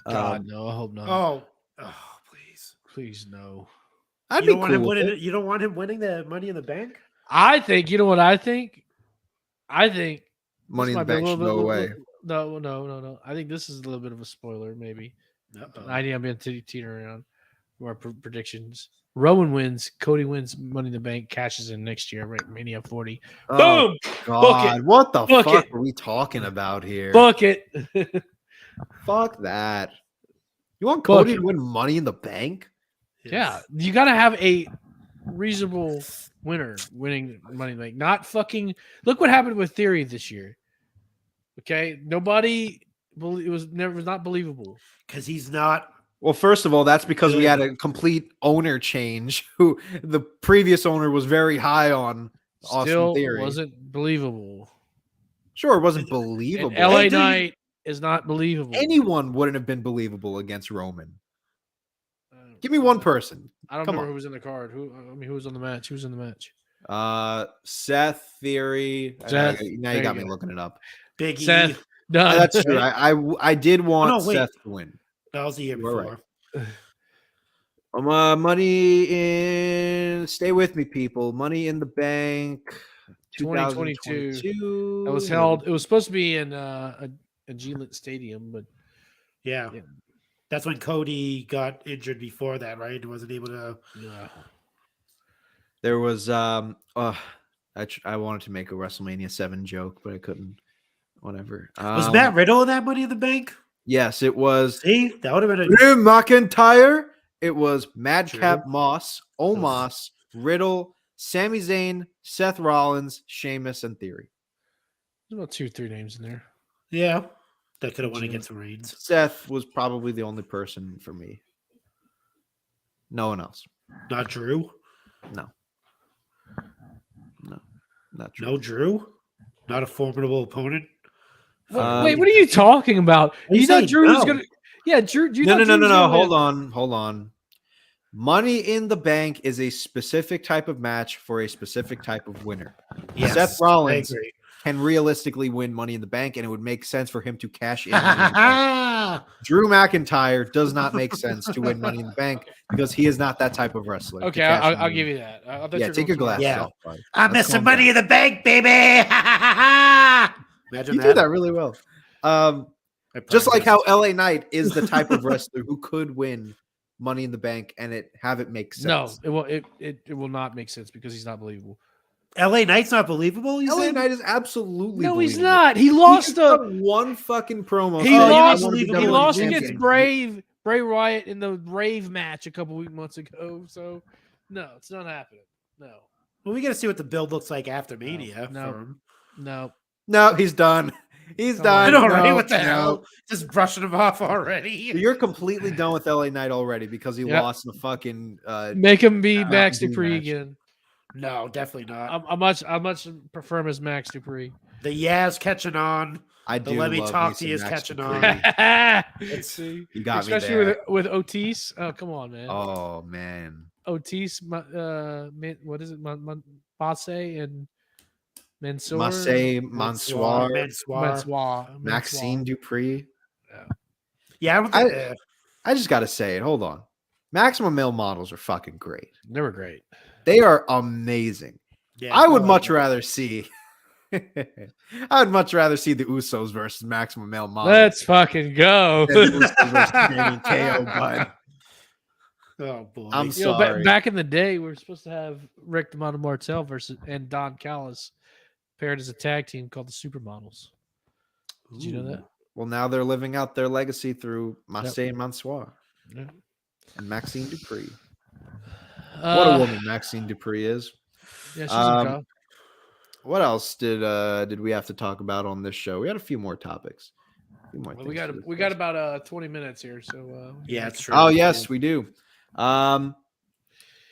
God, no. I hope not. Oh, please. Please, no. You don't want him winning the Money in the Bank? I think, you know what I think? I think Money in the Bank should go away. No. I think this is a little bit of a spoiler, maybe. I think I'm going to teeter around our predictions. Rowan wins. Cody wins. Money in the Bank cashes in next year. Right, Mania 40. Oh, boom. God. Book it. What the Book fuck it. are we talking about here? Book it. Fuck that. You want Cody to win Money in the Bank? Yeah, you got to have a reasonable winner winning Money in the Bank. Not fucking. Look what happened with Theory this year. Okay, nobody. It was not believable because he's not. Well, first of all, that's because we had a complete owner change. Who the previous owner was very high on. Austin Theory wasn't believable. Sure, it wasn't believable. And LA Knight is not believable. Anyone wouldn't have been believable against Roman. Give me one person. I don't remember who was in the card. Who was on the match? Who was in the match? Seth, Theory. Seth, now you got me looking it up. Big Seth, Done. That's true. I did want wait. Seth to win. That was the year You are before. Money in. Stay with me, people. Money in the Bank. 2022. That was held. It was supposed to be in a Gillette Stadium, but Yeah. That's when Cody got injured before that, right? He wasn't able to. yeah. There was I wanted to make a WrestleMania 7 joke, but I couldn't. Whatever. Was Matt Riddle in that Money in the Bank? Yes, it was. See, that would have been a. Drew McIntyre. It was Madcap Moss, Omos, Riddle, Sami Zayn, Seth Rollins, Sheamus, and Theory. There's about 2-3 names in there. Yeah, that could have won against Reigns. Seth was probably the only person for me. No one else. Not Drew. No, not Drew. No Drew. Not a formidable opponent. Wait, what are you talking about? You thought Drew was gonna? Yeah, Drew. No. Hold on. Money in the Bank is a specific type of match for a specific type of winner. Yes, Seth Rollins can realistically win Money in the Bank, and it would make sense for him to cash in. Drew McIntyre does not make sense to win Money in the Bank because he is not that type of wrestler. Okay, I'll give you that. Yeah, take your glasses off. Buddy. I'm missing Money in the Bank, baby. Imagine you do that really well. Just like how LA Knight is the type of wrestler who could win Money in the Bank and have it make sense. No, it will not make sense because he's not believable. LA Knight's not believable. LA Knight is absolutely no, he's believable. not. He lost one fucking promo. He lost against Bray Wyatt in the rave match a couple months ago. So no, it's not happening. No. Well, we got to see what the build looks like after Mania. No, he's done. He's done. I know, right? What the hell? Just brushing him off already. You're completely done with LA Knight already because he lost in the fucking. Make him be Max Dupree again. No, definitely not. I much prefer him as Max Dupree. The Yaz catching on. I do. Let me talk to you is catching on. Let's see. You got especially me there. with Otis. Oh, come on, man. Oh man. Otis. What is it? Basse and Mansoor. Mansoor. Maxine Dupree. Yeah. I just got to say it. Hold on. Maximum Male models are fucking great. They were great. They are amazing. Yeah, I would much rather see. I would much rather see the Usos versus Maximum Male models. Let's fucking go. Usos versus KO, bud. Oh boy! I'm sorry. Back in the day, we were supposed to have Rick DeMondo Martel versus and Don Callis paired as a tag team called the Supermodels. Did you know that? Well, now they're living out their legacy through Marseille Mansoir and Maxine Dupree. What a woman Maxine Dupree is. Yeah, she's a job. What else did we have to talk about on this show? We had a few more topics. Well, we got about 20 minutes here, so yeah, it's true. Oh yes, we do.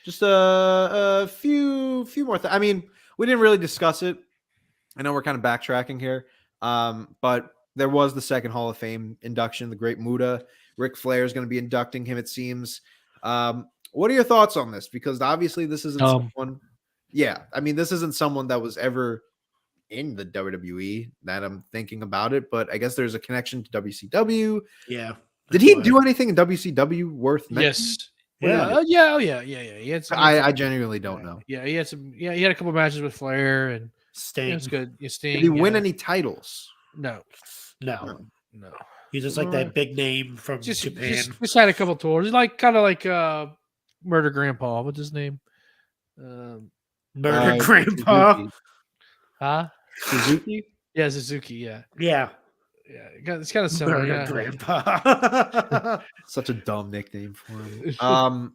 Just a few more things. I mean, we didn't really discuss it. I know we're kind of backtracking here, but there was the second Hall of Fame induction, the Great Muta. Ric Flair is going to be inducting him, it seems. What are your thoughts on this? Because obviously this isn't someone. Yeah, I mean, this isn't someone that was ever in the WWE that I'm thinking about it, but I guess there's a connection to WCW. Yeah. Did he do anything in WCW worth mentioning? Yes. Yeah. I genuinely don't know. Yeah, he had some. Yeah, he had a couple matches with Flair and Sting. It was good. Sting. Did he win any titles? No. He's just like that big name from Japan. Just had a couple tours. He's kind of like Murder Grandpa. What's his name? Murder Grandpa. Suzuki. Huh? Suzuki? Yeah, Suzuki. Yeah. Yeah. It's kind of similar. Murder Grandpa. Such a dumb nickname for him.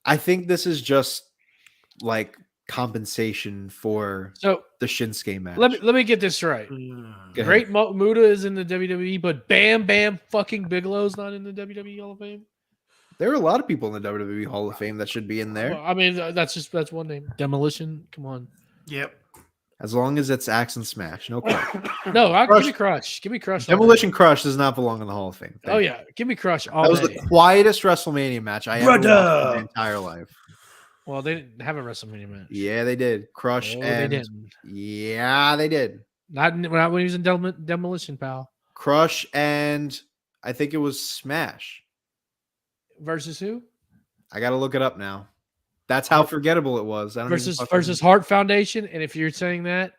I think this is just like compensation for the Shinsuke match. Let me get this right. Great Muta is in the WWE, but Bam Bam fucking Bigelow's not in the WWE Hall of Fame. There are a lot of people in the WWE Hall of Fame that should be in there. Well, I mean, that's one name. Demolition. Come on. Yep. As long as it's Axe and Smash, no problem. No, give me Crush. Give me Crush. Demolition Crush does not belong in the Hall of Fame. Oh yeah, give me Crush. That was the quietest WrestleMania match I ever watched in my entire life. Well, they didn't have a WrestleMania match. Yeah, they did. Crush and they didn't. Yeah, they did. Not when he was in Demolition Pal. Crush and I think it was Smash. Versus who? I got to look it up now. That's how forgettable it was. I don't versus Heart Foundation. And if you're saying that,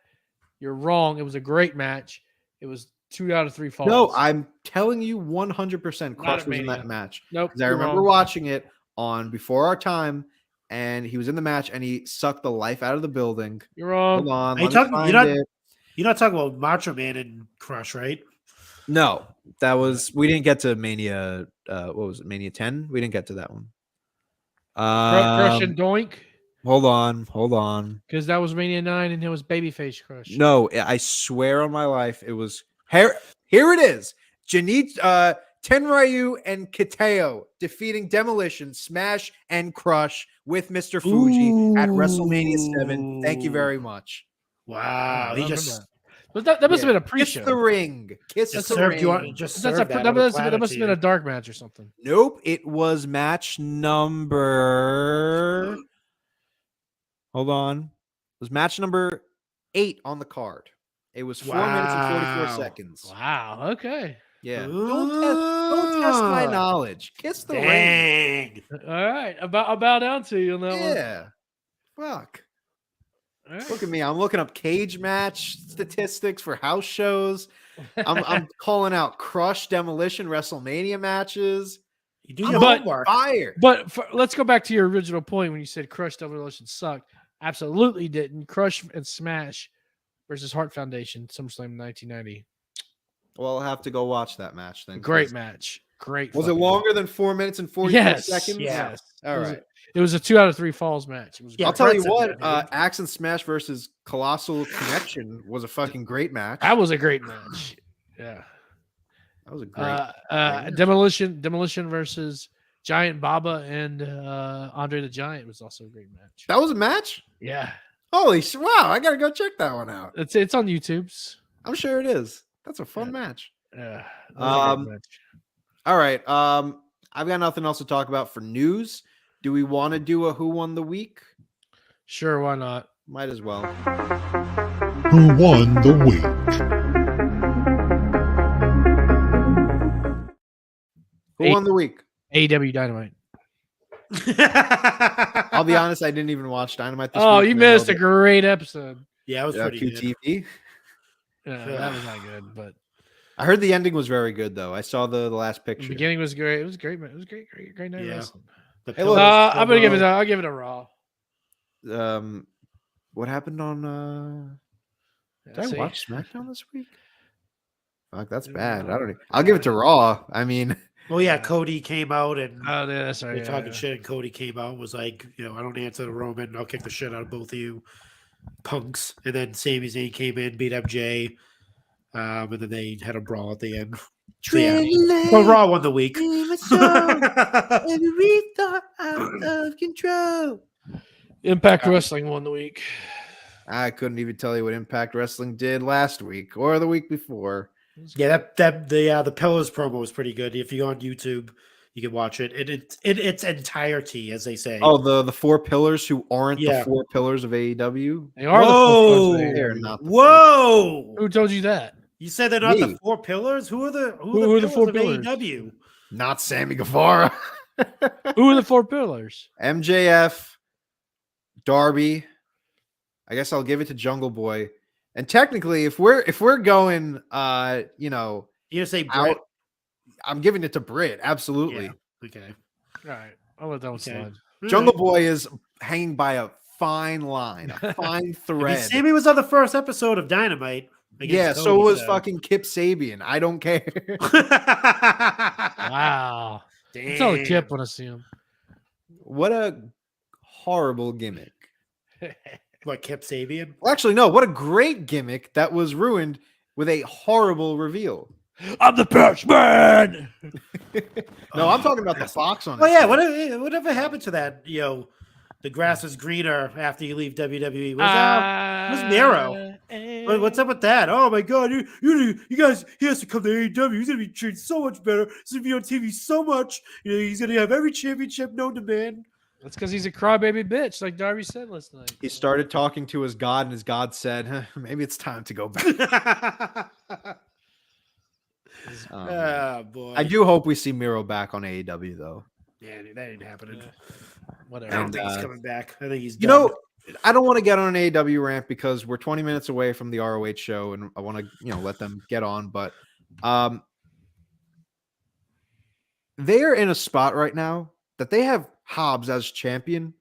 you're wrong. It was a great match. It was 2 out of 3 falls. No, I'm telling you 100% Crush was in that match. Nope. Because I remember watching it on Before Our Time, and he was in the match, and he sucked the life out of the building. You're wrong. Hold on. You're not talking about Macho Man and Crush, right? No, we didn't get to Mania. What was it? Mania 10? We didn't get to that one. Crush and Doink. Hold on. Because that was Mania 9 and it was Babyface Crush. No, I swear on my life, it was here it is. Tenryu and Kiteo defeating Demolition, Smash, and Crush with Mr. Fuji at WrestleMania 7. Thank you very much. Wow. He just But that must have been a pre-show. Kiss the ring. Kiss the ring. That must have been a dark match or something. Nope. It was match number. Hold on. It was match number 8 on the card. It was 4 minutes and 44 seconds. Wow. Okay. Yeah. Don't test my knowledge. Kiss the ring. All right. I'll bow down to you on that one. Yeah. Fuck. Right. Look at me. I'm looking up cage match statistics for house shows. I'm calling out Crush, Demolition, WrestleMania matches. You do your homework. Fire. But let's go back to your original point when you said Crush, Demolition sucked. Absolutely didn't. Crush and Smash versus Heart Foundation, SummerSlam 1990. Well, I'll have to go watch that match then. Great match. Great. Was it longer than 4 minutes and 44 seconds? Yes. All right. It was a 2 out of 3 falls match. It was I'll tell you what, Axe and Smash versus Colossal Connection was a fucking great match. That was a great match. Yeah. That was a great Demolition versus Giant Baba and Andre the Giant was also a great match. That was a match? Yeah. Holy shit. Wow, I gotta go check that one out. It's on YouTube's. I'm sure it is. That's a fun match. Yeah. All right. I've got nothing else to talk about for news. Do we want to do a Who Won the Week? Sure, why not? Might as well. Who won the week? Who won the week? AEW Dynamite. I'll be honest, I didn't even watch Dynamite this week. You missed a great episode. Yeah, it was pretty QTV. good. Yeah, that was not good, but I heard the ending was very good though. I saw the last picture. The beginning was great. It was great. It was great night wrestling. Hey, look, I'm gonna give it. I'll give it a Raw. What happened on? Did I watch SmackDown this week? Fuck, that's bad. I don't even. I'll give it to Raw. I mean, well, yeah, Cody came out and that's right. They're talking shit, and Cody came out and was like, I don't answer the Roman. I'll kick the shit out of both of you punks. And then Sami Zayn came in, beat MJ, and then they had a brawl at the end. So, yeah. Well, Raw won the week. Out of control. Impact Wrestling won the week. I couldn't even tell you what Impact Wrestling did last week or the week before. Yeah, the Pillars promo was pretty good. If you go on YouTube, you can watch it in its entirety, as they say. Oh, the 4 pillars who aren't the 4 pillars of AEW. They are. Whoa! They're not. Whoa! Who told you that? You said they're not the 4 pillars. Who are the 4 pillars of AEW? Not Sammy Guevara. Who are the 4 pillars? MJF, Darby. I guess I'll give it to Jungle Boy. And technically, if we're going, you're gonna say Britt? I'm giving it to Britt. Absolutely. Yeah. Okay. All right. I'll let that one slide. Jungle Boy is hanging by a fine line, a fine thread. Sammy was on the first episode of Dynamite. Yeah, so was fucking Kip Sabian. I don't care. Wow. Damn. Tell the Kip when I see him. What a horrible gimmick. What, Kip Sabian? Well, actually, no. What a great gimmick that was ruined with a horrible reveal. I'm the best man. No, I'm talking about the box on. Oh yeah, whatever happened to that? The grass is greener after you leave WWE. What's Miro? What's up with that? Oh my God, you guys, he has to come to AEW. He's gonna be treated so much better. He's gonna be on TV so much. He's gonna have every championship known to man. That's because he's a crybaby bitch, like Darby said last night. He started talking to his God, and his God said, maybe it's time to go back. Oh, boy. I do hope we see Miro back on AEW, though. Yeah, that ain't happening. Whatever. I don't think he's coming back. I think he's You done. know, I don't want to get on an AEW rant because we're 20 minutes away from the ROH show, and I want to, let them get on. But they're in a spot right now that they have Hobbs as champion.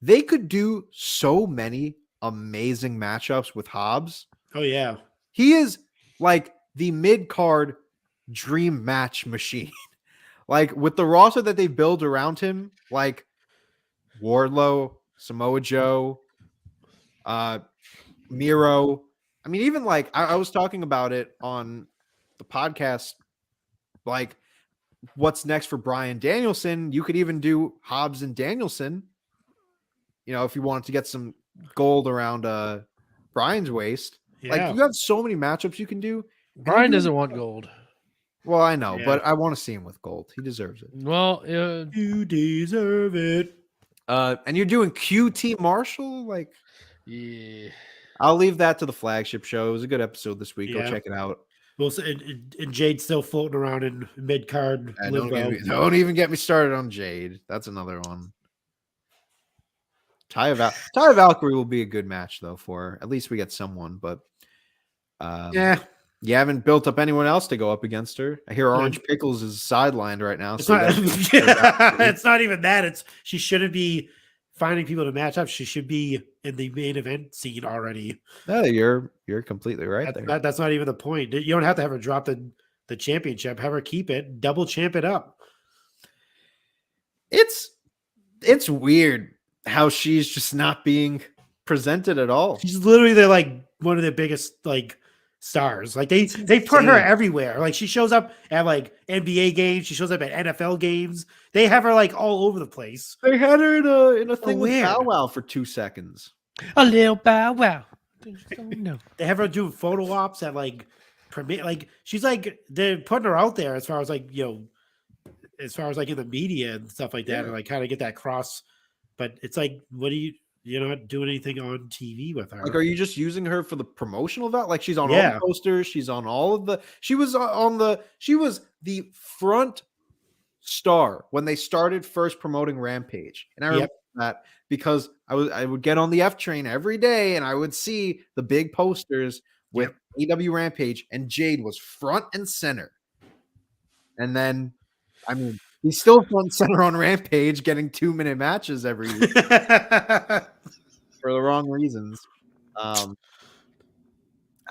They could do so many amazing matchups with Hobbs. Oh, yeah. He is like the mid-card dream match machine. Like with the roster that they build around him, like Wardlow, Samoa Joe, Miro. I mean, even like I was talking about it on the podcast, like what's next for Bryan Danielson. You could even do Hobbs and Danielson, if you wanted to get some gold around Bryan's waist. Yeah. Like you have so many matchups you can do. Bryan doesn't want gold. Well, I know, but I want to see him with gold. He deserves it. Well, you deserve it. And you're doing QT Marshall? Like, yeah. I'll leave that to the flagship show. It was a good episode this week. Go check it out. Well, and Jade's still floating around in mid-card. Don't even get me started on Jade. That's another one. Taya Valkyrie will be a good match, though, for her. At least we get someone, but you haven't built up anyone else to go up against her. I hear Orange Pickles is sidelined right now. It's not even that. She shouldn't be finding people to match up. She should be in the main event scene already. No, you're completely right there. That's not even the point. You don't have to have her drop the championship. Have her keep it. Double champ it up. It's weird how she's just not being presented at all. She's literally one of the biggest stars. Like they put her everywhere. Like she shows up at NBA games. She shows up at NFL games. They have her all over the place. They had her in a thing with Bow Wow for 2 seconds. A little Bow Wow. No. They have her do photo ops at she's they're putting her out there as far as in the media and stuff like that, and kind of get that cross. But it's what do you're not doing anything on TV with her? Are you just using her for the promotional value? She's on all the posters. She's on all of the. She was the front star when they started first promoting Rampage, and I remember that because I would get on the F train every day, and I would see the big posters with AEW Rampage, and Jade was front and center. And then, he's still front and center on Rampage, getting 2-minute matches every week. For the wrong reasons. I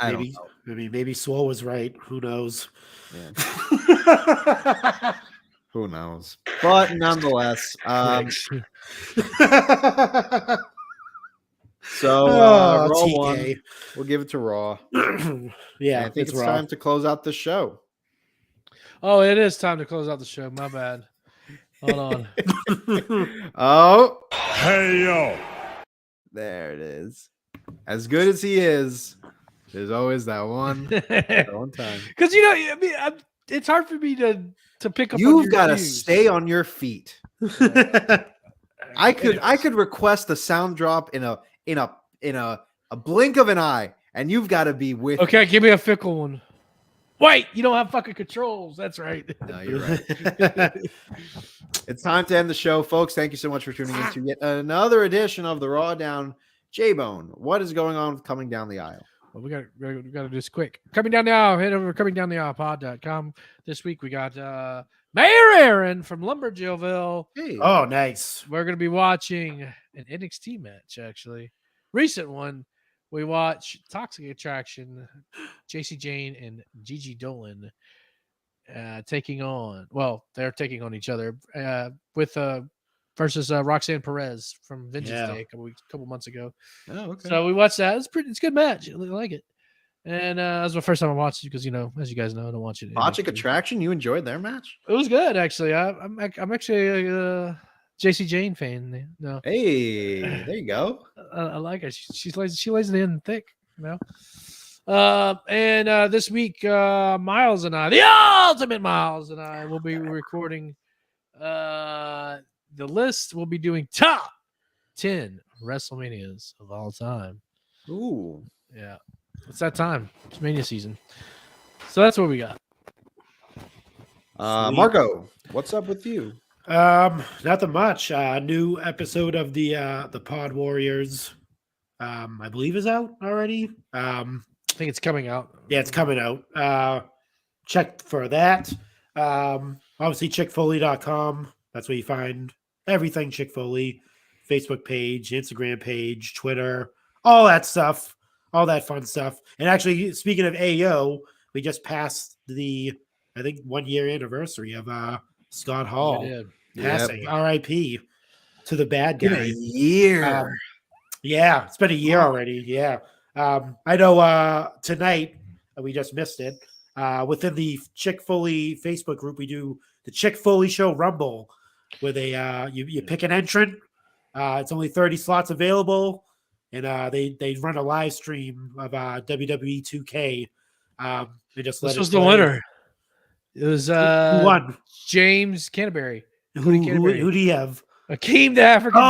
don't know. Maybe Swole was right. Who knows? Yeah. Who knows? But nonetheless, Raw won. We'll give it to Raw. I think it's time to close out the show. Oh, it is time to close out the show. My bad. Hold on. Oh, hey yo. There it is. As good as he is, there's always that one time. Because it's hard for me to pick up. You've got to stay on your feet. I could request a sound drop in a blink of an eye, and you've got to be with. Okay, give me a fickle one. Wait, you don't have fucking controls. That's right. No, you're right. It's time to end the show, folks. Thank you so much for tuning in to yet another edition of the RAWDOWN. J-Bone, what is going on with Coming Down the Aisle? Well, we got to do this quick. Coming Down the Aisle. Head over to comingdowntheaislepod.com. This week we got Mayor Aaron from Lumberjillville. Hey. Oh, nice. We're going to be watching an NXT match, actually. Recent one. We watch Toxic Attraction, JC Jane and Gigi Dolan taking on each other versus Roxanne Perez from Vengeance Day a couple months ago. Oh, okay. So we watched that. It's a good match. I like it. And that was my first time I watched it because, as you guys know, I don't watch it. Toxic Attraction, you enjoyed their match? It was good, actually. I'm actually a JC Jane fan. No. Hey, there you go. I like her. She lays it in thick, And this week, Miles and I, the ultimate Miles and I, will be recording the list will be doing top 10 WrestleManias of all time. Ooh. Yeah. It's that time. It's Mania season. So that's what we got. Marco, what's up with you? Nothing much. New episode of the Pod Warriors, I believe is out already. I think it's coming out. Yeah, it's coming out. Check for that. Obviously, chickfoley.com. That's where you find everything Chick Foley. Facebook page, Instagram page, Twitter, all that stuff, all that fun stuff. And actually, speaking of AO, we just passed the, I think, 1 year anniversary of Scott Hall passing. RIP to the bad guy. A year. Yeah, it's been a year already. Yeah. I know tonight, we just missed it. Within the Chick Foley Facebook group, we do the Chick Foley Show Rumble, where they you pick an entrant. It's only 30 slots available, and they run a live stream of WWE 2K. They just this was the winner. It was who won? James Canterbury. Who do you have? Akeem the African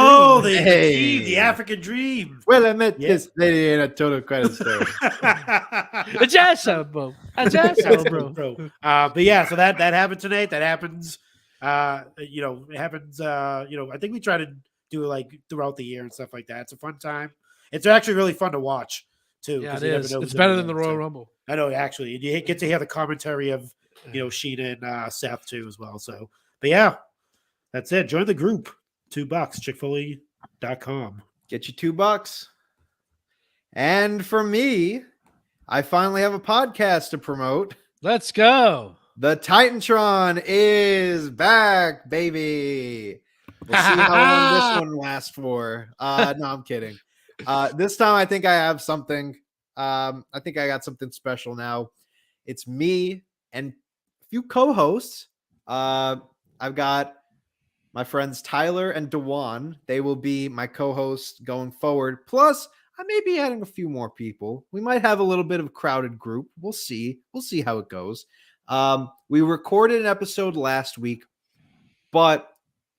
Dream. The African Dream. Well, I met this lady in a total credit store. A jazz bro. But yeah, so that happened tonight. That happens. It happens. I think we try to do it like throughout the year and stuff like that. It's a fun time. It's actually really fun to watch too. Yeah, it is. It's better than the Royal Rumble. I know, actually. You get to hear the commentary of Sheena and Seth too as well. So, but yeah, that's it. Join the group. $2, chickfoley.com. Get you $2. And for me, I finally have a podcast to promote. Let's go. The Titantron is back, baby. We'll see how long this one lasts for. No, I'm kidding. This time I think I have something. I think I got something special now. It's me and a few co-hosts. I've got my friends Tyler and Dewan. They will be my co-hosts going forward. Plus, I may be adding a few more people. We might have a little bit of a crowded group. We'll see. We'll see how it goes. We recorded an episode last week, but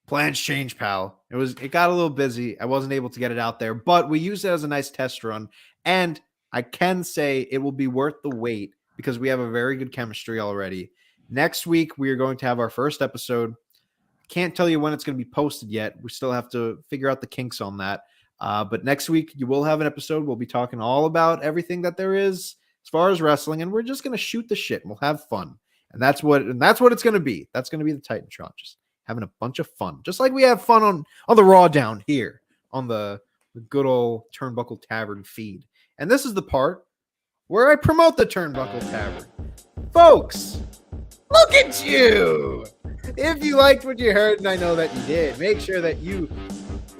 plans change, pal. It got a little busy. I wasn't able to get it out there, but we used it as a nice test run. And I can say it will be worth the wait because we have a very good chemistry already. Next week, we are going to have our first episode. Can't tell you when it's going to be posted yet. We still have to figure out the kinks on that. But next week, you will have an episode. We'll be talking all about everything that there is as far as wrestling, and we're just going to shoot the shit, and we'll have fun. And that's what it's going to be. That's going to be the Titantron. Just having a bunch of fun. Just like we have fun on the RAWDOWN here on the good old Turnbuckle Tavern feed. And this is the part where I promote the Turnbuckle Tavern. Folks, look at you! If you liked what you heard, and I know that you did, make sure that you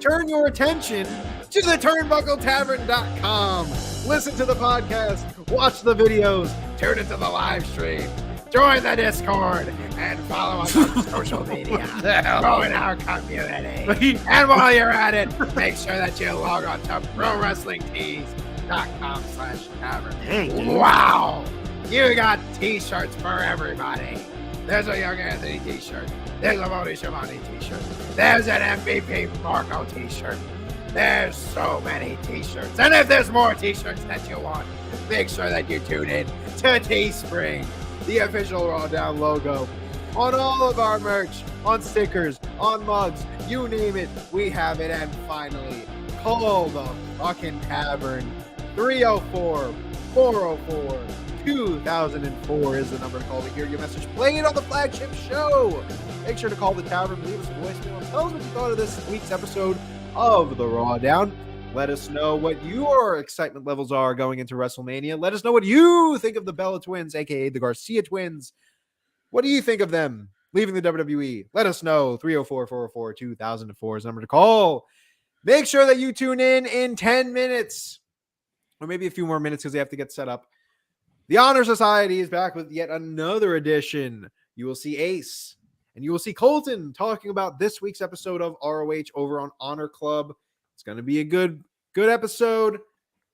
turn your attention to the turnbuckletavern.com. Listen to the podcast, watch the videos, tune into the live stream, join the Discord, and follow us on social media. Growing our community. And while you're at it, make sure that you log on to prowrestlingtees.com/tavern. Wow! You got t-shirts for everybody. There's a Young Anthony t-shirt. There's a Moni Shimani t-shirt. There's an MVP Marco t-shirt. There's so many t-shirts. And if there's more t-shirts that you want, make sure that you tune in to Teespring, the official RAWDOWN logo. On all of our merch, on stickers, on mugs, you name it, we have it. And finally, call the fucking tavern. 304-404-2004 is the number to call to hear your message played on the flagship show. Make sure to call the tavern, leave us a voicemail, tell us what you thought of this week's episode of the RAWDOWN. Let us know what your excitement levels are going into WrestleMania. Let us know what you think of the Bella Twins, aka the Garcia Twins. What do you think of them leaving the WWE? Let us know. 304-404-2004 is the number to call. Make sure that you tune in 10 minutes, or maybe a few more minutes because they have to get set up. The Honor Society is back with yet another edition. You will see Ace and you will see Colton talking about this week's episode of ROH over on Honor Club. It's going to be a good episode.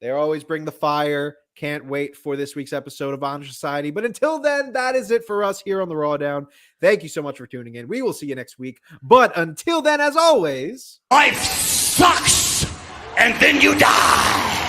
They always bring the fire. Can't wait for this week's episode of Honor Society. But until then, that is it for us here on the RAWDOWN. Thank you so much for tuning in. We will see you next week. But until then, as always, life sucks, and then you die.